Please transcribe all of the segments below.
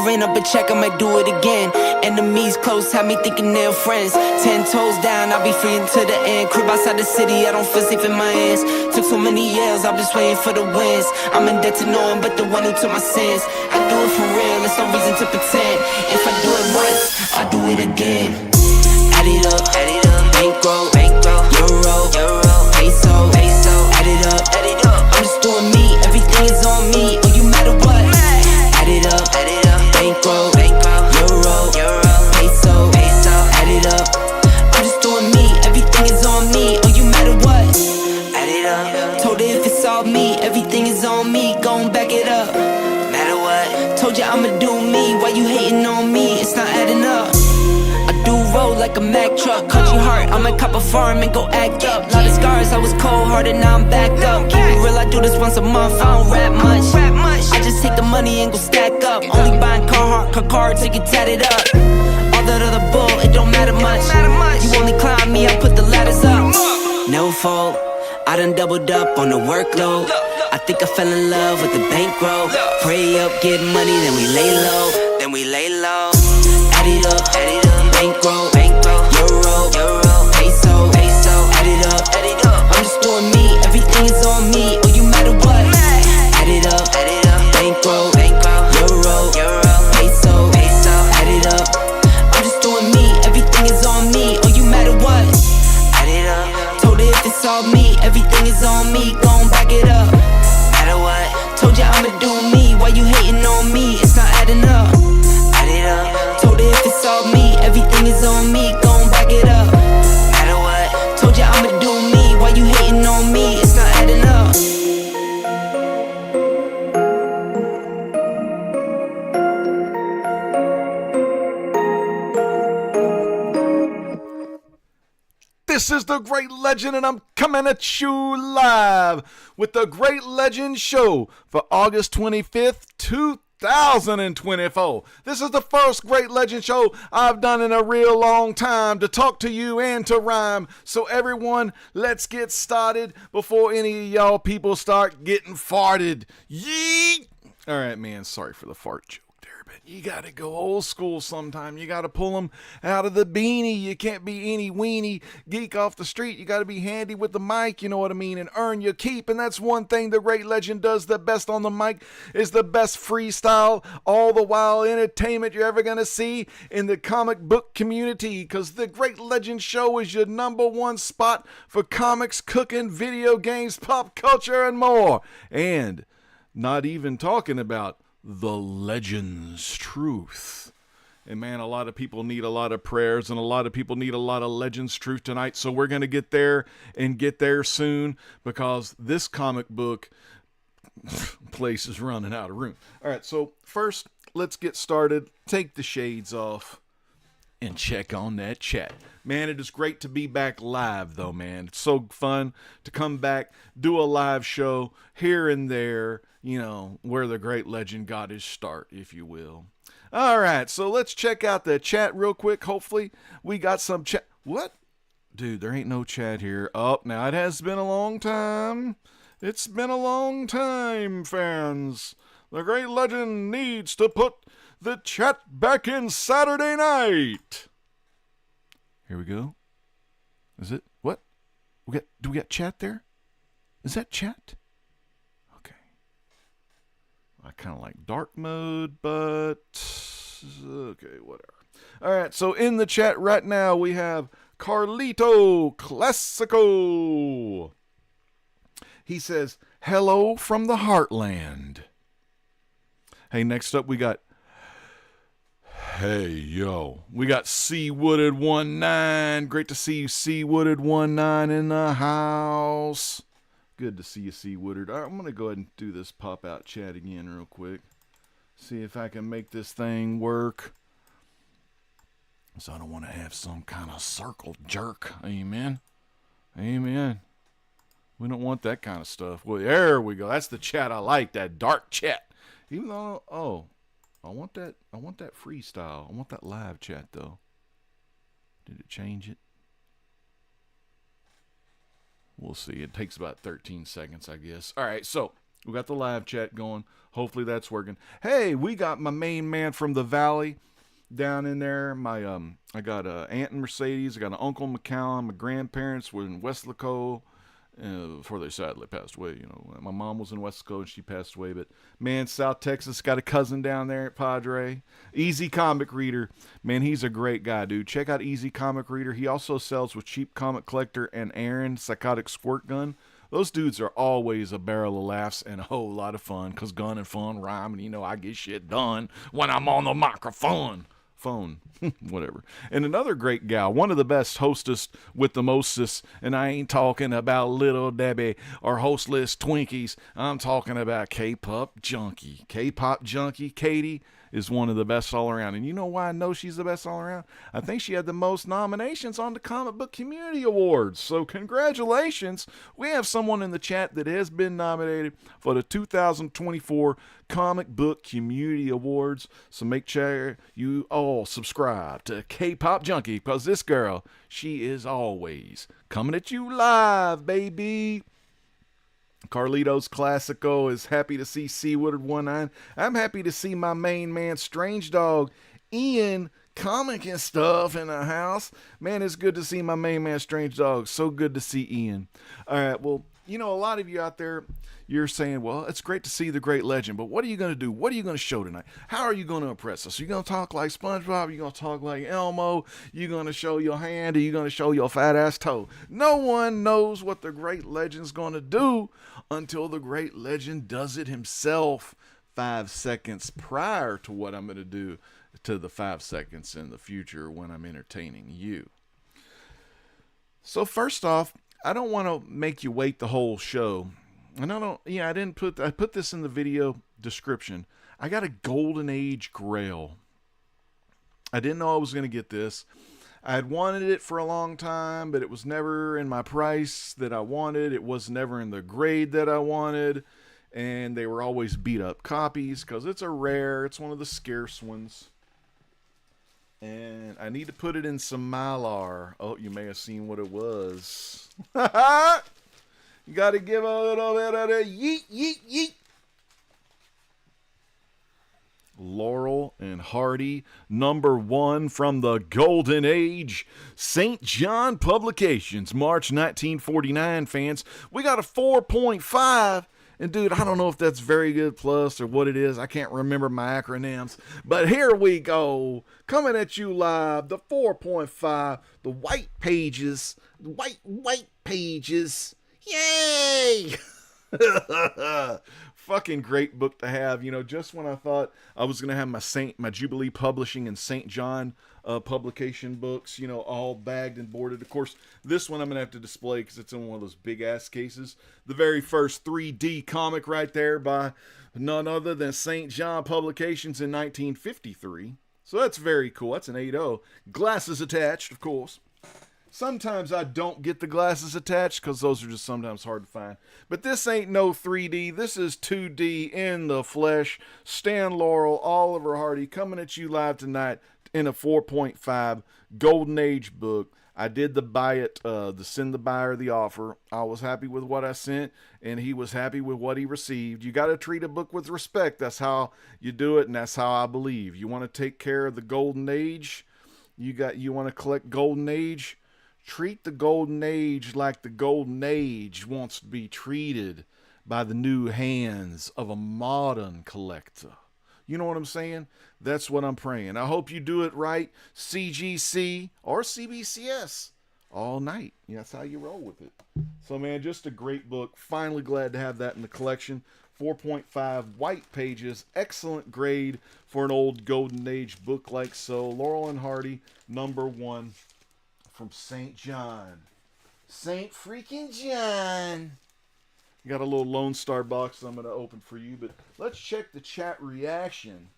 ran up a check, I might do it again. Enemies close, have me thinking they're friends. 10 toes down, I'll be free until the end. Crib outside the city, I don't feel safe in my hands. Took so many years, I'm just waiting for the wins. I'm in debt to no one but the one who took my sins. I do it for real, there's no reason to pretend. If I do it once, I'll do it again. Add it up, bankroll, euro, peso, add it up, I'm just doing me, everything is on me, oh you matter what. Add it up, bankroll, euro, peso, add it up, I'm just doing me, everything is on me, oh you matter what. Add it up, told her if it's all me, everything is on me, gon' back it up. Matter what, told you I'ma do me, why you hating on me, it's not adding up. Do roll like a Mack truck, country heart, I might cop a farm and go act up. Lot of scars, I was cold-hearted, now I'm backed up. Keep it real, I do this once a month, I don't rap much. I just take the money and go stack up. Only buying car till you tatted up. All that other bull, it don't matter much. You only climb me, I put the ladders up. No fault, I done doubled up on the workload. I think I fell in love with the bankroll. Pray up, get money, then we lay low. Add it up, bankroll, euro, peso, add it up, I'm just doing me, everything is on me, oh you matter what. Add it up, bankroll, euro, peso, add it up, I'm just doing me, everything is on me, oh you matter what. Add it up, told her if it's all me, everything is on me, gon' back it up. Matter what, told you I'ma do me, why you hating on me, it's not adding up. Add it up, told her if it's all me, everything is on me, gon' back it up. Matter what, told you I'ma do me, why you hating on me, it's not adding up. This is the Great Legend, and I'm coming at you live with the Great Legend Show for August 25th, 2024. This is the first Great Legend Show I've done in a real long time to talk to you and to rhyme. So everyone, let's get started before any of y'all people start getting farted. Yeet! All right, man, sorry for the fart joke. You gotta go old school sometime. You gotta pull them out of the beanie. You can't be any weenie geek off the street. You gotta be handy with the mic, you know what I mean, and earn your keep. And that's one thing the Great Legend does the best on the mic, is the best freestyle, all the while entertainment you're ever gonna see in the comic book community. Because the Great Legend Show is your #1 spot for comics, cooking, video games, pop culture, and more. And not even talking about the Legends truth. And man, a lot of people need a lot of prayers, and a lot of people need a lot of Legends truth tonight. So we're going to get there and get there soon, because this comic book place is running out of room. All right, so first, let's get started. Take the shades off and check on that chat. Man, it is great to be back live, though, man. It's so fun to come back, do a live show here and there, you know, where the Great Legend got his start, if you will. All right, so let's check out the chat real quick. Hopefully, we got some chat. What? Dude, there ain't no chat here. Oh, now it has been a long time. It's been a long time, fans. The Great Legend needs to put the chat back in Saturday night. Here we go. Is it? What? Do we got chat there? Is that chat? Okay. I kind of like dark mode, but okay, whatever. All right, so in the chat right now we have Carlito Classico. He says, hello from the Heartland. Hey, next up we got Hey, yo. We got C Wooded 19. Great to see you, C Wooded 19 in the house. Good to see you, C Wooded. All right, I'm going to go ahead and do this pop-out chat again real quick. See if I can make this thing work. So I don't want to have some kind of circle jerk. Amen. Amen. We don't want that kind of stuff. Well, there we go. That's the chat I like, that dark chat. Even though, I want that freestyle. I want that live chat, though. Did it change it? We'll see. It takes about 13 seconds, I guess. All right, so We got the live chat going. Hopefully that's working. Hey, we got my main man from the Valley down in there. I got a aunt and Mercedes. I got an uncle McCallum. My grandparents were in Westlaco before they sadly passed away. You know, my mom was in Westlaco and she passed away. But man, South Texas got a cousin down there at Padre. Easy Comic Reader, man, he's a great guy, dude. Check out Easy Comic Reader. He also sells with Cheap Comic Collector and Aaron Psychotic Squirt Gun. Those dudes are always a barrel of laughs and a whole lot of fun, because gun and fun rhyme, and you know I get shit done when I'm on the microphone. Whatever. And another great gal, one of the best hostess with the mostest, and I ain't talking about Little Debbie or hostless Twinkies. I'm talking about K-Pop Junkie. K-Pop Junkie Katie is one of the best all around. And you know why I know she's the best all around? I think she had the most nominations on the Comic Book Community Awards. So congratulations. We have someone in the chat that has been nominated for the 2024 Comic Book Community Awards. So make sure you all subscribe to K-Pop Junkie, because this girl, she is always coming at you live, baby. Carlitos Classico is happy to see Seawoodard 19. I'm happy to see my main man, Strange Dog, Ian, comic and stuff in the house. Man, it's good to see my main man, Strange Dog. So good to see Ian. All right, well, you know, a lot of you out there, you're saying, well, it's great to see the great legend, but what are you going to do? What are you going to show tonight? How are you going to impress us? Are you going to talk like SpongeBob? Are you going to talk like Elmo? Are you going to show your hand? Are you going to show your fat ass toe? No one knows what the great legend's going to do until the great legend does it himself 5 seconds prior to what I'm going to do to the 5 seconds in the future when I'm entertaining you. So first off, I don't want to make you wait the whole show. And I put this in the video description. I got a Golden Age Grail. I didn't know I was going to get this. I had wanted it for a long time, but it was never in my price that I wanted. It was never in the grade that I wanted. And they were always beat up copies, because it's it's one of the scarce ones. And I need to put it in some Mylar. Oh, you may have seen what it was. You got to give a little bit of the yeet, yeet, yeet. Laurel and Hardy, #1 from the Golden Age, St. John Publications, March 1949, fans. We got a 4.5. And dude, I don't know if that's very good plus or what it is. I can't remember my acronyms. But here we go. Coming at you live, the 4.5, the white pages. White pages. Yay! Fucking great book to have. You know, just when I thought I was going to have my Jubilee Publishing and St. John publication books, you know, all bagged and boarded. Of course, this one I'm going to have to display because it's in one of those big ass cases. The very first 3D comic right there by none other than St. John Publications in 1953. So that's very cool. That's an 8.0. Glasses attached, of course. Sometimes I don't get the glasses attached because those are just sometimes hard to find. But this ain't no 3D. This is 2D in the flesh. Stan Laurel, Oliver Hardy coming at you live tonight in a 4.5 Golden Age book. I did the buy it, send the buyer the offer. I was happy with what I sent, and he was happy with what he received. You got to treat a book with respect. That's how you do it, and that's how I believe. You want to take care of the Golden Age. You want to collect Golden Age. Treat the Golden Age like the Golden Age wants to be treated by the new hands of a modern collector. You know what I'm saying? That's what I'm praying. I hope you do it right. CGC or CBCS all night. Yeah, that's how you roll with it. So, man, just a great book. Finally glad to have that in the collection. 4.5 white pages. Excellent grade for an old Golden Age book like so. Laurel and Hardy, #1. From St. John. St. freaking John. Got a little Lone Star box I'm going to open for you, but let's check the chat reaction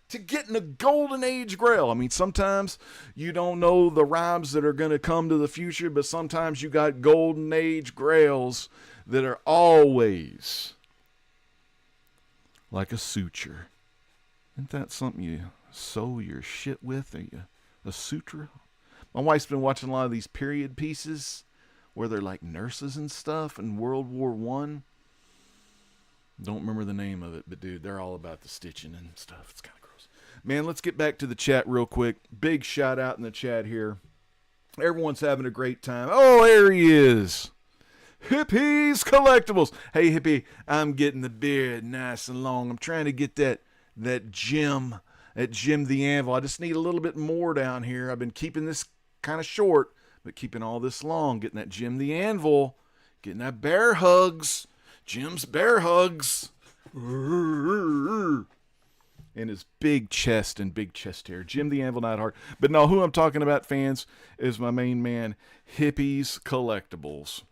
to getting a Golden Age Grail. I mean, sometimes you don't know the rhymes that are going to come to the future, but sometimes you got Golden Age Grails that are always like a suture. Isn't that something you sew your shit with? A suture? My wife's been watching a lot of these period pieces where they're like nurses and stuff in World War I. Don't remember the name of it, but dude, they're all about the stitching and stuff. It's kind of gross. Man, let's get back to the chat real quick. Big shout out in the chat here. Everyone's having a great time. Oh, there he is. Hippies Collectibles. Hey, Hippie, I'm getting the beard nice and long. I'm trying to get that Jim the Anvil. I just need a little bit more down here. I've been keeping this kind of short, but keeping all this long. Getting that Jim the Anvil. Getting that bear hugs. Jim's bear hugs. And his big chest and big chest hair. Jim the Anvil Nightheart. But no, who I'm talking about, fans, is my main man, Hippies Collectibles.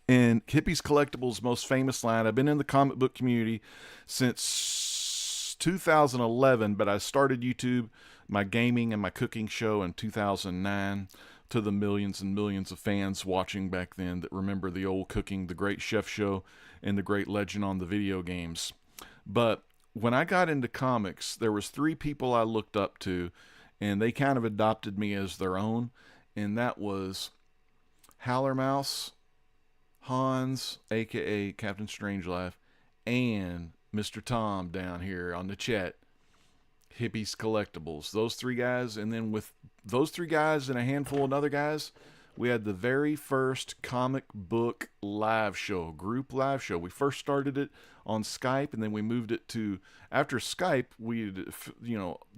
And Hippies Collectibles' most famous line, I've been in the comic book community since 2011, but I started YouTube, my gaming and my cooking show in 2009, to the millions and millions of fans watching back then that remember the old cooking, the Great Chef Show, and the Great Legend on the video games. But when I got into comics, there was 3 people I looked up to, and they kind of adopted me as their own, and that was Howler Mouse, Hans, a.k.a. Captain Strangelove, and Mr. Tom down here on the chat, Hippies Collectibles. Those 3 guys, and then with those 3 guys and a handful of other guys, we had the very first comic book live show, group live show. We first started it on Skype, and then we moved it to, after Skype, we'd,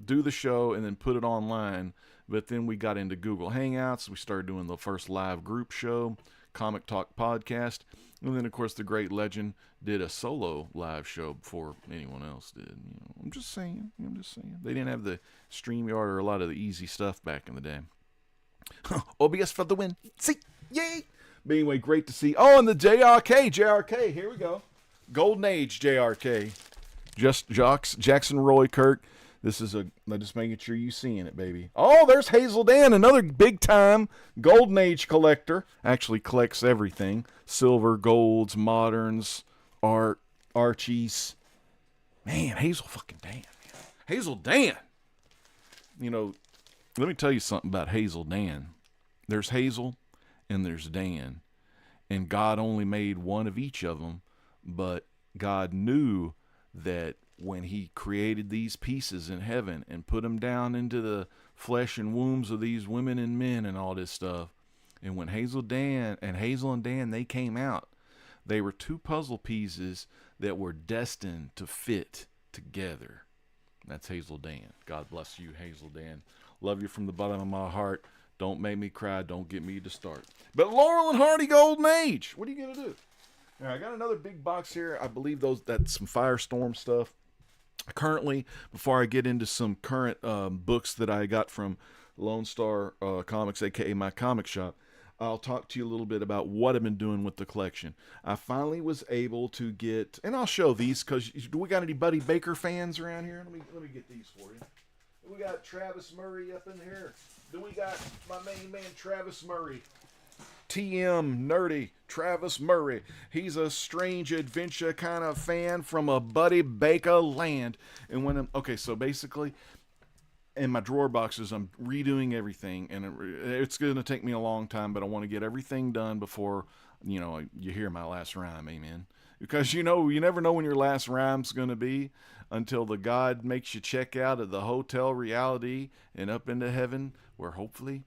do the show and then put it online. But then we got into Google Hangouts. We started doing the first live group show, Comic Talk podcast. And then, of course, the Great Legend did a solo live show before anyone else did. I'm just saying. They didn't have the StreamYard or a lot of the easy stuff back in the day. OBS for the win. See, yay! But anyway, great to see. Oh, and the JRK, here we go. Golden Age JRK. Just Jackson Roy Kirk. This is I'm just making sure you seeing it, baby. Oh, there's Hazel Dan, another big time Golden Age collector. Actually collects everything. Silver, golds, moderns, art, Archies. Man, Hazel fucking Dan. Hazel Dan. Let me tell you something about Hazel Dan. There's Hazel and there's Dan. And God only made one of each of them, but God knew that when he created these pieces in heaven and put them down into the flesh and wombs of these women and men and all this stuff, and when Hazel and Dan, they came out, they were 2 puzzle pieces that were destined to fit together. That's Hazel Dan. God bless you, Hazel Dan. Love you from the bottom of my heart. Don't make me cry. Don't get me to start. But Laurel and Hardy Golden Age. What are you going to do? All right, I got another big box here. I believe that's some Firestorm stuff. Currently, before I get into some current books that I got from Lone Star Comics, a.k.a. my comic shop, I'll talk to you a little bit about what I've been doing with the collection. I finally was able to get, and I'll show these because do we got any Buddy Baker fans around here? Let me get these for you. We got Travis Murray up in here. Then we got my main man Travis Murray. TM nerdy Travis Murray. He's a strange adventure kind of fan from a Buddy Baker land. And so basically, in my drawer boxes, I'm redoing everything, and it's going to take me a long time, but I want to get everything done before you hear my last rhyme. Amen. Because you never know when your last rhyme's going to be until the God makes you check out of the hotel reality and up into heaven, where hopefully,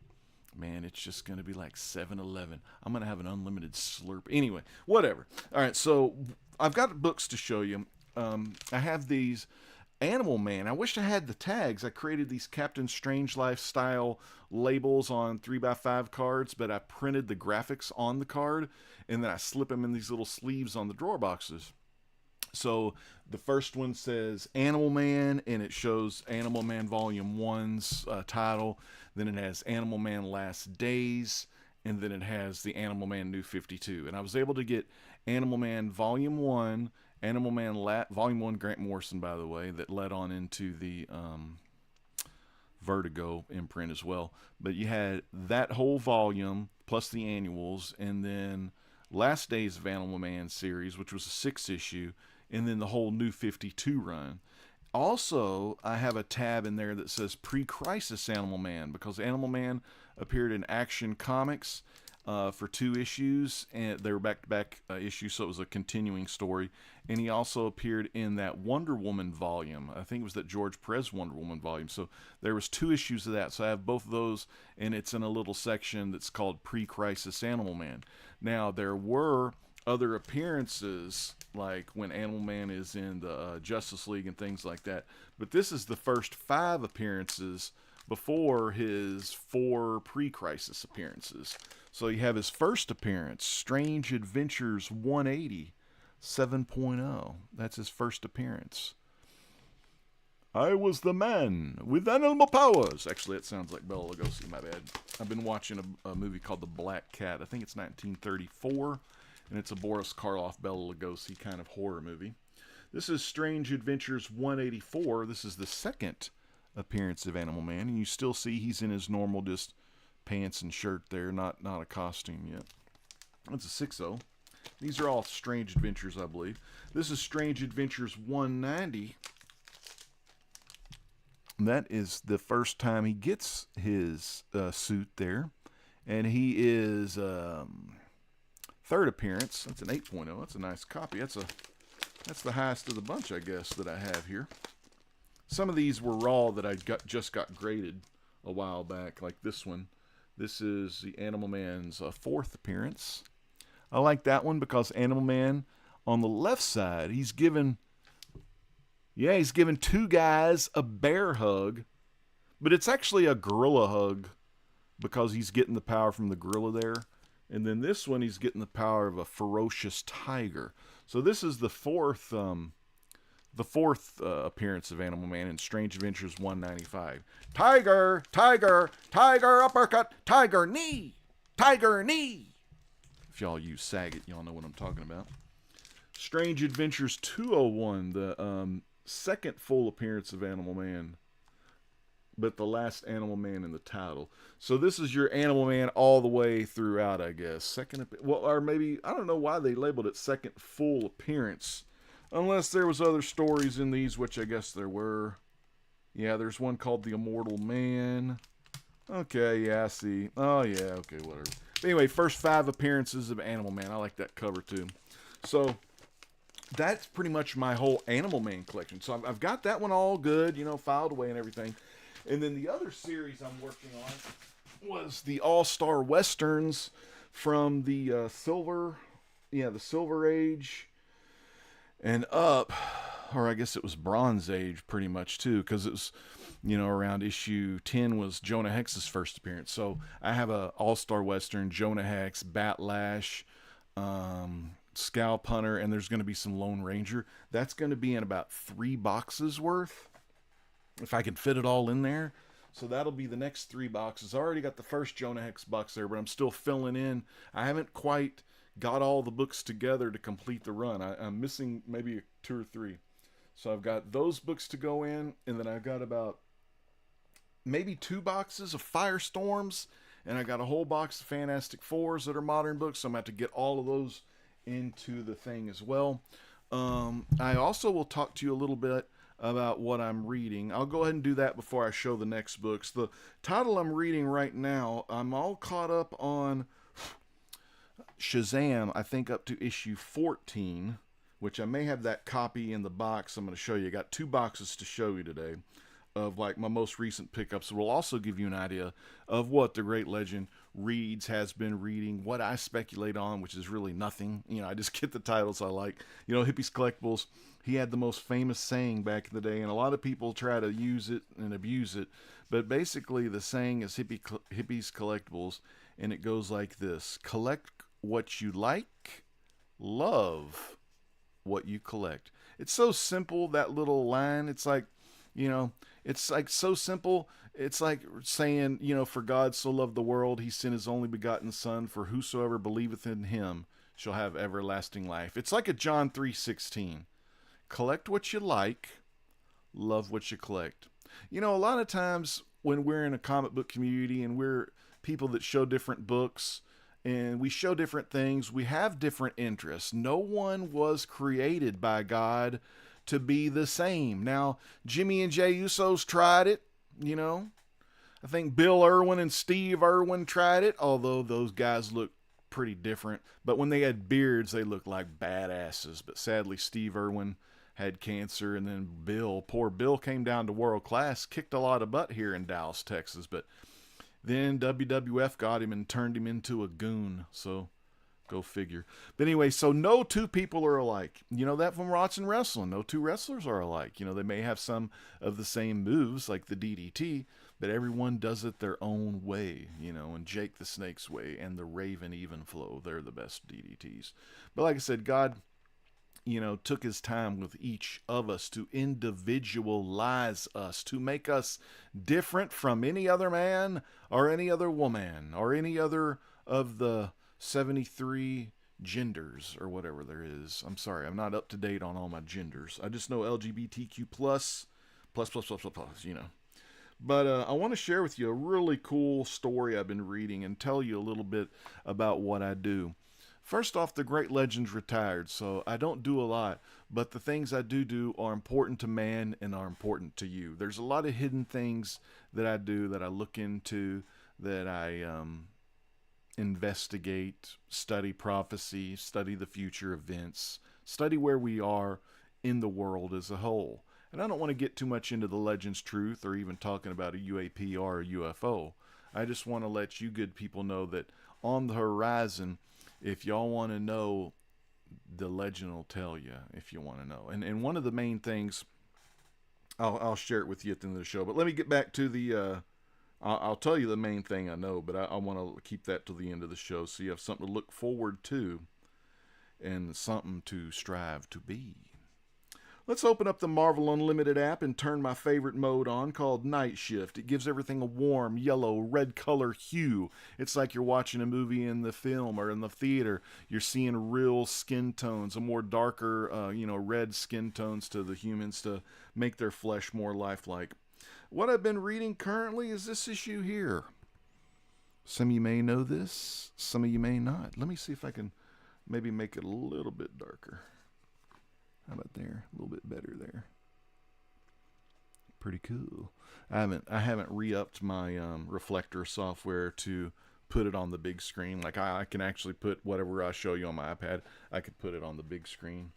man, it's just going to be like 7-Eleven. I'm going to have an unlimited slurp. Anyway, whatever. All right, so I've got books to show you. I have these Animal Man. I wish I had the tags. I created these Captain Strangelove style labels on 3x5 cards, but I printed the graphics on the card, and then I slip them in these little sleeves on the drawer boxes. So the first one says Animal Man, and it shows Animal Man Volume 1's title. Then it has Animal Man Last Days, and then it has the Animal Man New 52. And I was able to get Animal Man Volume 1, Animal Man Volume 1, Grant Morrison, by the way, that led on into the Vertigo imprint as well. But you had that whole volume, plus the annuals, and then Last Days of Animal Man series, which was a 6 issue, and then the whole New 52 run. Also, I have a tab in there that says Pre-Crisis Animal Man, because Animal Man appeared in Action Comics. for 2 issues, and they were back-to-back issues, so it was a continuing story. And he also appeared in that Wonder Woman volume. I think it was that George Perez Wonder Woman volume. So there was 2 issues of that. So I have both of those, and it's in a little section that's called Pre-Crisis Animal Man. Now, there were other appearances, like when Animal Man is in the Justice League and things like that. But this is the first 5 appearances before his 4 pre-crisis appearances. So you have his first appearance, Strange Adventures 180, 7.0. That's his first appearance. I was the man with animal powers. Actually, it sounds like Bela Lugosi, my bad. I've been watching a movie called The Black Cat. I think it's 1934, and it's a Boris Karloff, Bela Lugosi kind of horror movie. This is Strange Adventures 184. This is the second appearance of Animal Man, and you still see he's in his normal just pants and shirt there, not a costume yet. That's a 6.0. These are all Strange Adventures, I believe. This is Strange Adventures 190. That is the first time he gets his suit there, and he is third appearance. That's an 8.0. That's a nice copy. That's the highest of the bunch, I guess, that I have here. Some of these were raw that I just got graded a while back, like this one. This is the Animal Man's 4th appearance. I like that one because Animal Man, on the left side, he's giving 2 guys a bear hug, but it's actually a gorilla hug because he's getting the power from the gorilla there. And then this one, he's getting the power of a ferocious tiger. So this is the fourth appearance of Animal Man in Strange Adventures 195. Tiger, tiger, tiger uppercut, tiger knee, tiger knee. If y'all use Saget, y'all know what I'm talking about. Strange Adventures 201, the second full appearance of Animal Man, but the last Animal Man in the title. So this is your Animal Man all the way throughout, I guess. Or maybe, I don't know why they labeled it second full appearance. Unless there was other stories in these, which I guess there were. Yeah, there's one called The Immortal Man. Okay, yeah, I see. Oh, yeah, okay, whatever. But anyway, first 5 appearances of Animal Man. I like that cover, too. So, that's pretty much my whole Animal Man collection. So, I've got that one all good, filed away and everything. And then the other series I'm working on was the All-Star Westerns from the Silver Age and up, or I guess it was Bronze Age pretty much too, because it was, around issue 10 was Jonah Hex's first appearance. So I have a All-Star Western, Jonah Hex, Batlash, Scalp Hunter, and there's going to be some Lone Ranger. That's going to be in about 3 boxes worth, if I can fit it all in there. So that'll be the next 3 boxes. I already got the first Jonah Hex box there, but I'm still filling in. I haven't quite got all the books together to complete the run. I'm missing maybe 2 or 3. So I've got those books to go in, and then I've got about maybe 2 boxes of Firestorms, and I got a whole box of Fantastic Fours that are modern books, so I'm going to have to get all of those into the thing as well. I also will talk to you a little bit about what I'm reading. I'll go ahead and do that before I show the next books. The title I'm reading right now, I'm all caught up on Shazam, I think up to issue 14, which I may have that copy in the box I'm going to show you. I got 2 boxes to show you today of like my most recent pickups. We'll also give you an idea of what the great legend has been reading, what I speculate on, which is really nothing. I just get the titles I like. Hippie's Collectibles, he had the most famous saying back in the day, and a lot of people try to use it and abuse it, but basically the saying is Hippie's Collectibles, and it goes like this: collect what you like, love what you collect. It's so simple, that little line. It's like, it's like so simple. It's like saying, for God so loved the world, he sent his only begotten son, for whosoever believeth in him shall have everlasting life. It's like a John 3:16. Collect what you like, love what you collect. A lot of times when we're in a comic book community and we're people that show different books, and we show different things, we have different interests. No one was created by God to be the same. Now, Jimmy and Jay Usos tried it, I think Bill Irwin and Steve Irwin tried it, although those guys look pretty different. But when they had beards, they looked like badasses. But sadly, Steve Irwin had cancer, and then poor Bill came down to world class, kicked a lot of butt here in Dallas, Texas. But then WWF got him and turned him into a goon. So go figure. But anyway, so no two people are alike. You know that from watching wrestling. No two wrestlers are alike. You know, they may have some of the same moves, like the DDT, but everyone does it their own way. You know, and Jake the Snake's way and the Raven Even Flow, they're the best DDTs. But like I said, God, you know, took his time with each of us to individualize us, to make us different from any other man or any other woman or any other of the 73 genders or whatever there is. I'm sorry, I'm not up to date on all my genders. I just know LGBTQ plus, you know. But I want to share with you a really cool story I've been reading and tell you a little bit about what I do. First off, the great legend's retired, so I don't do a lot, but the things I do are important to man and are important to you. There's a lot of hidden things that I do, that I look into, that I investigate, study prophecy, study the future events, study where we are in the world as a whole. And I don't want to get too much into the legend's truth or even talking about a UAP or a UFO. I just want to let you good people know that on the horizon, if y'all want to know, the legend will tell you if you want to know. And one of the main things, I'll share it with you at the end of the show. But let me get back to the, I'll tell you the main thing I know, but I want to keep that till the end of the show so you have something to look forward to and something to strive to be. Let's open up the Marvel Unlimited app and turn my favorite mode on, called Night Shift. It gives everything a warm, yellow, red color hue. It's like you're watching a movie in the film or in the theater. You're seeing real skin tones, a more darker, red skin tones to the humans to make their flesh more lifelike. What I've been reading currently is this issue here. Some of you may know this, some of you may not. Let me see if I can maybe make it a little bit darker. How about there? A little bit better there. Pretty cool. I haven't re-upped my reflector software to put it on the big screen. Like I can actually put whatever I show you on my iPad, I could put it on the big screen.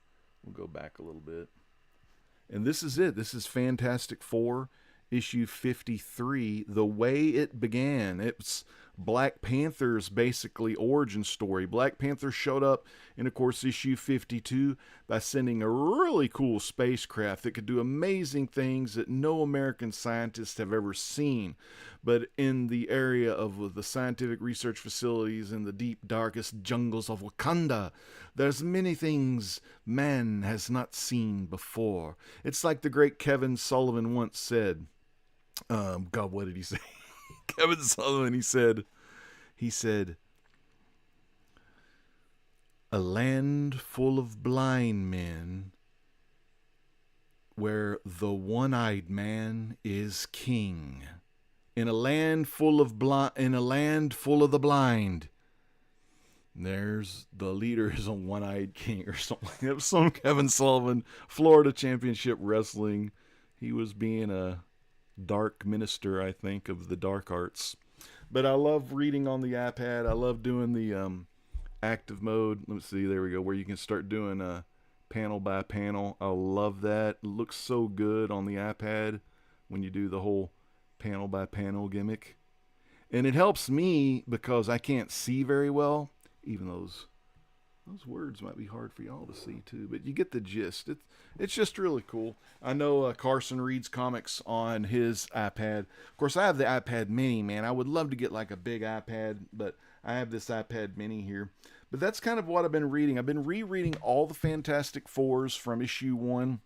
We'll go back a little bit. And this is it. This is Fantastic Four, issue 53, The Way It Began. It's Black Panther's basically origin story. Black Panther showed up in, of course, issue 52 by sending a really cool spacecraft that could do amazing things that no American scientists have ever seen. But in the area of the scientific research facilities in the deep, darkest jungles of Wakanda, there's many things man has not seen before. It's like the great Kevin Sullivan once said. God, what did he say? Kevin Sullivan, he said, a land full of blind men where the one-eyed man is king. In a land full of the blind, there's the leader is a one-eyed king or something. It was some Kevin Sullivan, Florida Championship Wrestling. He was being a dark minister, I think, of the dark arts. But I love reading on the iPad. I love doing the active mode. Let's see, there we go, where you can start doing panel by panel. I love that. It looks so good on the iPad when you do the whole panel by panel gimmick. And it helps me because I can't see very well, even those words might be hard for y'all to see too, but you get the gist. It's just really cool. I know Carson reads comics on his iPad. Of course, I have the iPad mini, man. I would love to get like a big iPad, but I have this iPad mini here. But that's kind of what I've been reading. I've been rereading all the Fantastic Fours from issue 1,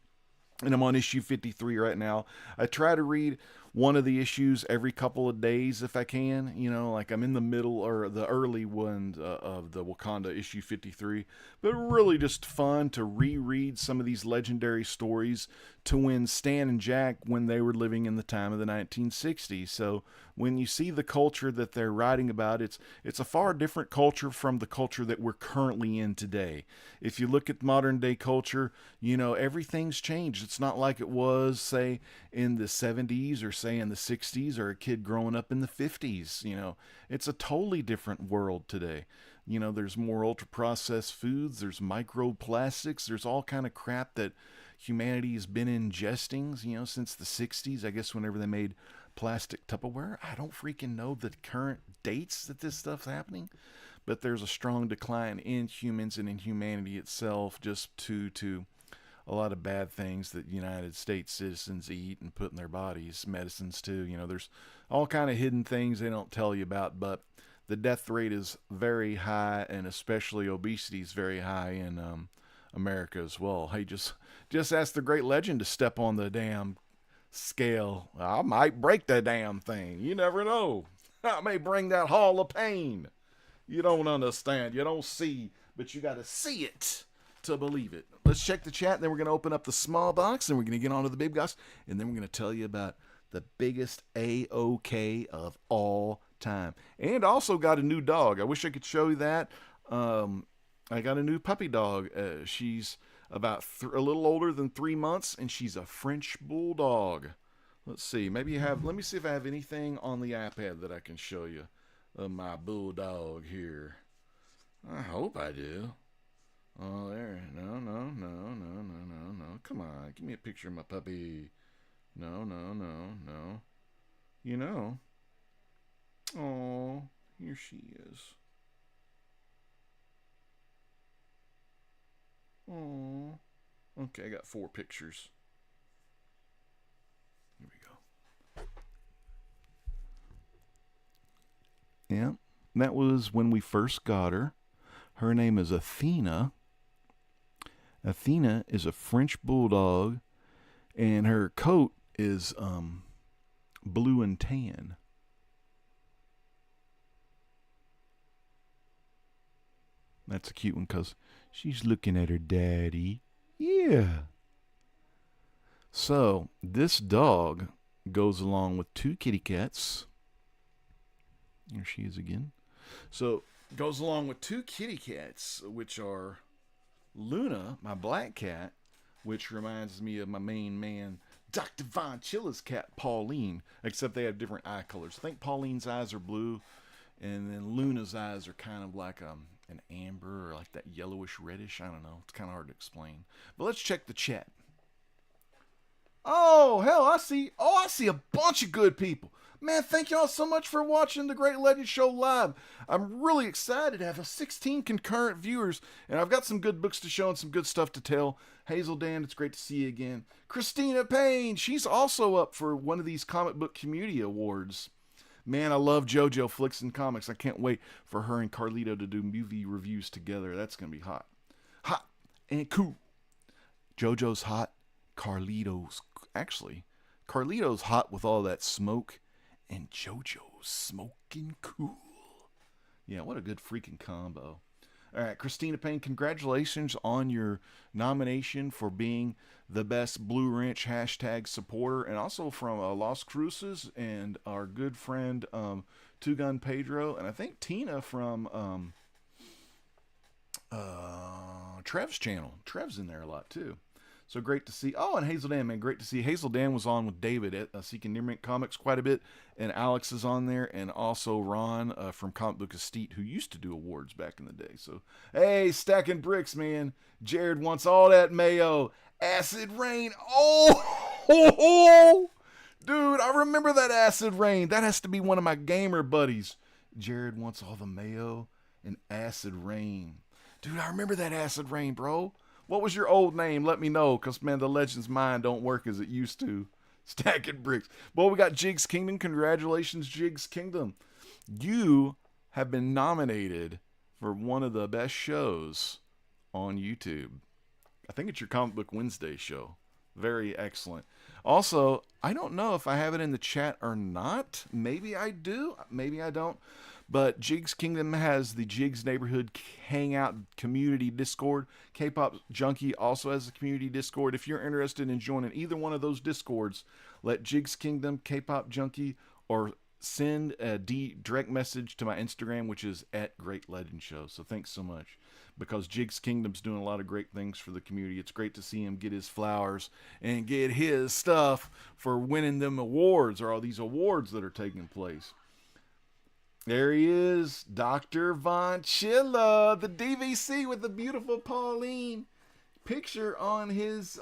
and I'm on issue 53 right now. I try to read one of the issues every couple of days if I can. You know, like I'm in the middle or the early one of the Wakanda issue 53. But really just fun to reread some of these legendary stories to when Stan and Jack, when they were living in the time of the 1960s. So when you see the culture that they're writing about, it's a far different culture from the culture that we're currently in today. If you look at modern day culture, you know, everything's changed. It's not like it was, say, in the 70s or say, in the 60s or a kid growing up in the 50s. It's a totally different world today. There's more ultra processed foods, there's microplastics, there's all kind of crap that humanity has been ingesting, since the 60s, I guess, whenever they made plastic Tupperware. I don't freaking know the current dates that this stuff's happening, but there's a strong decline in humans and in humanity itself, just to a lot of bad things that United States citizens eat and put in their bodies, medicines too. There's all kind of hidden things they don't tell you about, but the death rate is very high, and especially obesity is very high in America as well. Hey, just ask the great legend to step on the damn scale. I might break that damn thing. You never know. I may bring that hall of pain. You don't understand. You don't see, but you got to see it to believe it. Let's check the chat, and then we're going to open up the small box, and we're going to get on to the big box, and then we're going to tell you about the biggest AOK of all time. And also got a new dog. I wish I could show you that. I got a new puppy dog. She's about a little older than 3 months, and she's a French bulldog. Let's see. Let me see if I have anything on the iPad that I can show you of my bulldog here. I hope I do. Oh, there. No. Come on. Give me a picture of my puppy. No. Oh, here she is. Oh. Okay, I got 4 pictures. Here we go. Yeah, that was when we first got her. Her name is Athena. Athena is a French bulldog, and her coat is blue and tan. That's a cute one because she's looking at her daddy. Yeah. So this dog goes along with 2 kitty cats. Here she is again. So goes along with 2 kitty cats, which are Luna, my black cat, which reminds me of my main man, Dr. Von Chilla's cat, Pauline, except they have different eye colors. I think Pauline's eyes are blue, and then Luna's eyes are kind of like an amber or like that yellowish reddish. I don't know. It's kind of hard to explain. But let's check the chat. Oh, hell, I see a bunch of good people. Man, thank y'all so much for watching the Great Legend Show live. I'm really excited to have 16 concurrent viewers, and I've got some good books to show and some good stuff to tell. Hazel Dan, it's great to see you again. Christina Payne, she's also up for one of these comic book community awards. Man, I love JoJo Flicks and Comics. I can't wait for her and Carlito to do movie reviews together. That's going to be hot. Hot and cool. JoJo's hot. Carlito's hot with all that smoke. And JoJo's smoking cool. Yeah, what a good freaking combo. All right, Christina Payne, congratulations on your nomination for being the best Blue Wrench hashtag supporter, and also from Las Cruces and our good friend Two Gun Pedro, and I think Tina from Trev's channel. Trev's in there a lot too. So great to see. Oh, and Hazel Dan, man, great to see. Hazel Dan was on with David at Seeking Near Mint Comics quite a bit, and Alex is on there, and also Ron from Comic Book Estate, who used to do awards back in the day. So, hey, stacking bricks, man. Jared wants all that mayo. Acid Rain. Oh, dude, I remember that Acid Rain. That has to be one of my gamer buddies. Jared wants all the mayo and Acid Rain. Dude, I remember that Acid Rain, bro. What was your old name? Let me know, because, man, the Legends mind don't work as it used to. Stacking bricks. Well, we got Jigs Kingdom. Congratulations, Jigs Kingdom. You have been nominated for one of the best shows on YouTube. I think it's your Comic Book Wednesday show. Very excellent. Also, I don't know if I have it in the chat or not. Maybe I do. Maybe I don't. But Jigs Kingdom has the Jigs Neighborhood Hangout Community Discord. K-Pop Junkie also has a community Discord. If you're interested in joining either one of those Discords, let Jigs Kingdom, K-Pop Junkie, or send a direct message to my Instagram, which is @Great Legend Show. So thanks so much. because Jig's Kingdom's doing a lot of great things for the community. It's great to see him get his flowers and get his stuff for winning them awards, or all these awards that are taking place. There he is, Dr. Von Chilla, the DVC with the beautiful Pauline picture on his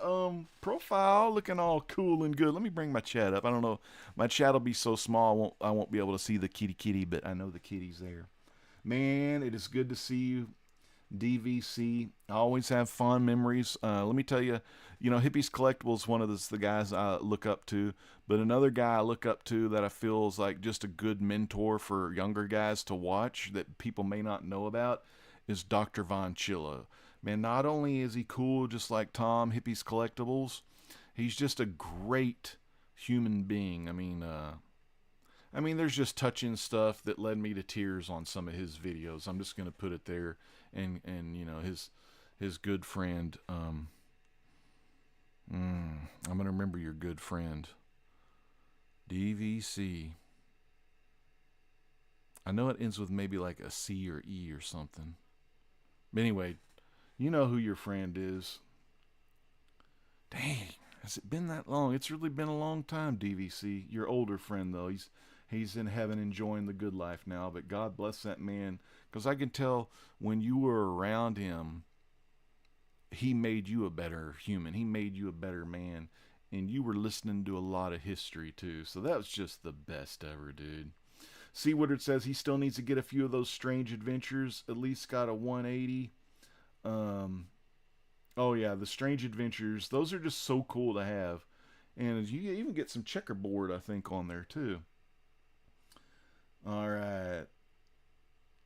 profile, looking all cool and good. Let me bring my chat up. I don't know, my chat will be so small I won't be able to see the kitty, but I know the kitty's there. Man, it is good to see you, DVC. I always have fond memories. Let me tell you, Hippies Collectibles, one of the guys I look up to, but another guy I look up to that I feel is like just a good mentor for younger guys to watch that people may not know about is Dr. Von Chilla. Man, not only is he cool just like Tom, Hippies Collectibles, he's just a great human being. I mean, there's just touching stuff that led me to tears on some of his videos. I'm just going to put it there. And his good friend, I'm going to remember your good friend, DVC. I know it ends with maybe like a C or E or something. But anyway, you know who your friend is. Dang, has it been that long? It's really been a long time, DVC. Your older friend, though. He's in heaven enjoying the good life now, but God bless that man, because I can tell when you were around him, he made you a better human. He made you a better man, and you were listening to a lot of history, too. So that was just the best ever, dude. See, Woodard says he still needs to get a few of those Strange Adventures, at least got a 180. Oh, yeah, the Strange Adventures, those are just so cool to have. And you even get some checkerboard, I think, on there, too. All right.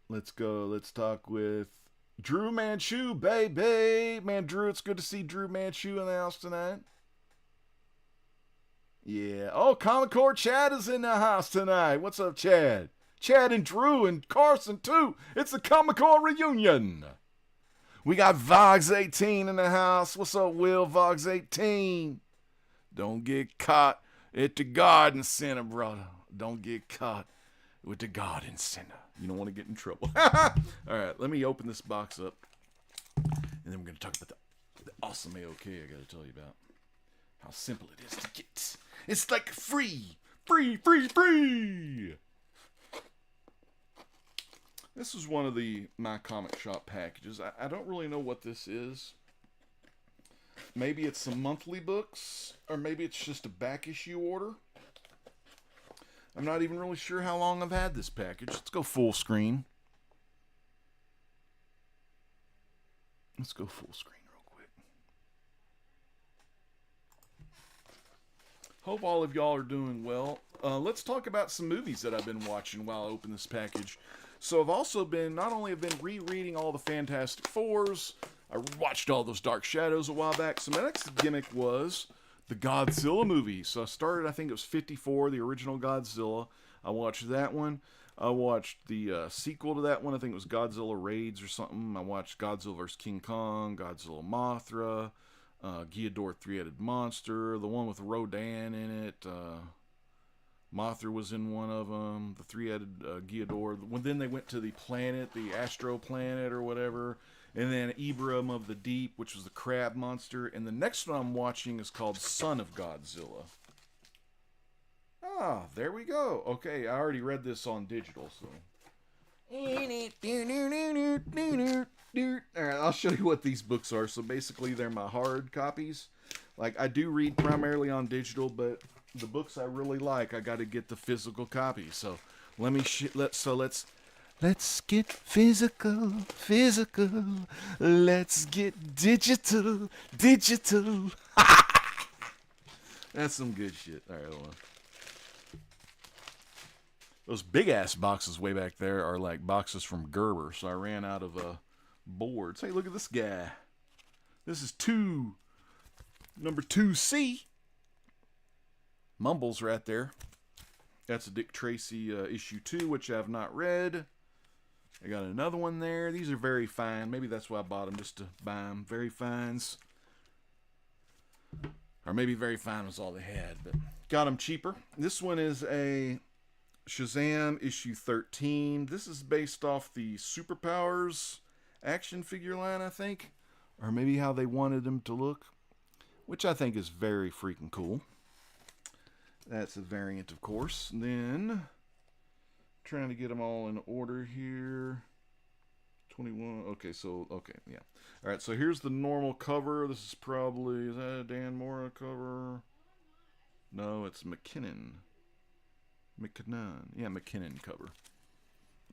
Let's go. Let's talk with Drew Manchu, baby. Man, Drew, it's good to see Drew Manchu in the house tonight. Yeah. Oh, Comic Core Chad is in the house tonight. What's up, Chad? Chad and Drew and Carson, too. It's the Comic Core reunion. We got Vox18 in the house. What's up, Will? Vox18. Don't get caught at the garden center, brother. Don't get caught with the garden center. You don't want to get in trouble. All right, let me open this box up, and then we're going to talk about the awesome AOK I got to tell you about. How simple it is to get. It's like free. This is one of the My Comic Shop packages. I don't really know what this is. Maybe it's some monthly books, or maybe it's just a back issue order. I'm not even really sure how long I've had this package. Let's go full screen. Let's go full screen real quick. Hope all of y'all are doing well. Let's talk about some movies that I've been watching while I open this package. So I've also been, not only have been rereading all the Fantastic Fours, I watched all those Dark Shadows a while back. So my next gimmick was the Godzilla movie. So I started, I think it was 54, the original Godzilla. I watched that one. I watched the sequel to that one. I think it was Godzilla Raids or something. I watched Godzilla vs. King Kong, Godzilla Mothra, Ghidorah Three-Headed Monster, the one with Rodan in it. Mothra was in one of them, the three-headed Ghidorah. Then they went to the planet, the Astro Planet or whatever. And then Ibram of the Deep, which was the crab monster. And the next one I'm watching is called Son of Godzilla. Ah, there we go. Okay, I already read this on digital, so. Alright, I'll show you what these books are. So basically, they're my hard copies. Like, I do read primarily on digital, but the books I really like, I got to get the physical copy. So let me let's get physical. Let's get digital. That's some good shit. All right, hold on. Those big ass boxes way back there are like boxes from Gerber, so I ran out of boards. Hey, look at this guy. This is number 2C. Mumbles right there. That's a Dick Tracy issue 2, which I have not read. I got another one there. These are very fine. Maybe that's why I bought them, just to buy them. Very fines. Or maybe very fine was all they had, but got them cheaper. This one is a Shazam issue 13. This is based off the Superpowers action figure line, I think. Or maybe how they wanted them to look, which I think is very freaking cool. That's a variant, of course. And then, trying to get them all in order here. 21. Okay, yeah. All right, so here's the normal cover. This is probably, is that a Dan Mora cover? No, it's McKinnon. Yeah, McKinnon cover.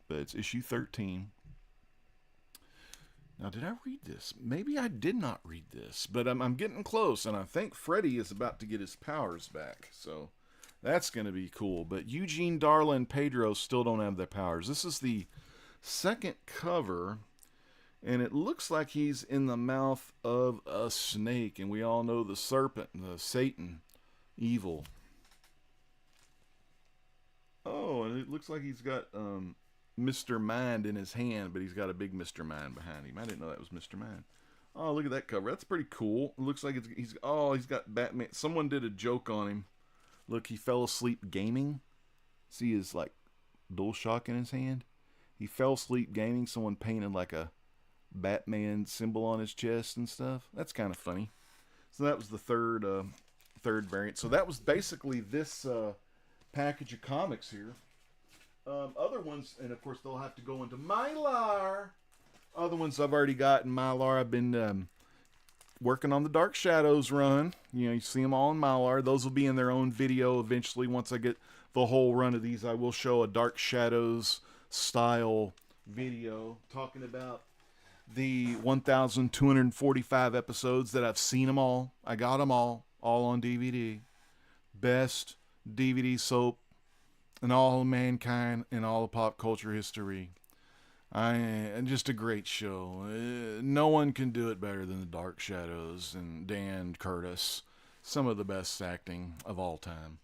But it's issue 13. Now, did I read this? Maybe I did not read this, but I'm getting close, and I think Freddy is about to get his powers back, so that's going to be cool. But Eugene, Darla, and Pedro still don't have their powers. This is the second cover, and it looks like he's in the mouth of a snake, and we all know the serpent, the Satan, evil. Oh, and it looks like he's got Mr. Mind in his hand, but he's got a big Mr. Mind behind him. I didn't know that was Mr. Mind. Oh, look at that cover. That's pretty cool. It looks like he's got Batman. Someone did a joke on him. Look, he fell asleep gaming. See his like DualShock in his hand? He fell asleep gaming. Someone painted like a Batman symbol on his chest and stuff. That's kind of funny. So that was the third variant. So that was basically this package of comics here. Other ones, and of course they'll have to go into Mylar. Other ones I've already got in Mylar. I've been working on the Dark Shadows run. You know, you see them all in Mylar. Those will be in their own video eventually. Once I get the whole run of these, I will show a Dark Shadows style video talking about the 1,245 episodes that I've seen them all. I got them all on DVD. Best DVD soap in all of mankind in all of pop culture history. Just a great show. No one can do it better than the Dark Shadows and Dan Curtis. Some of the best acting of all time.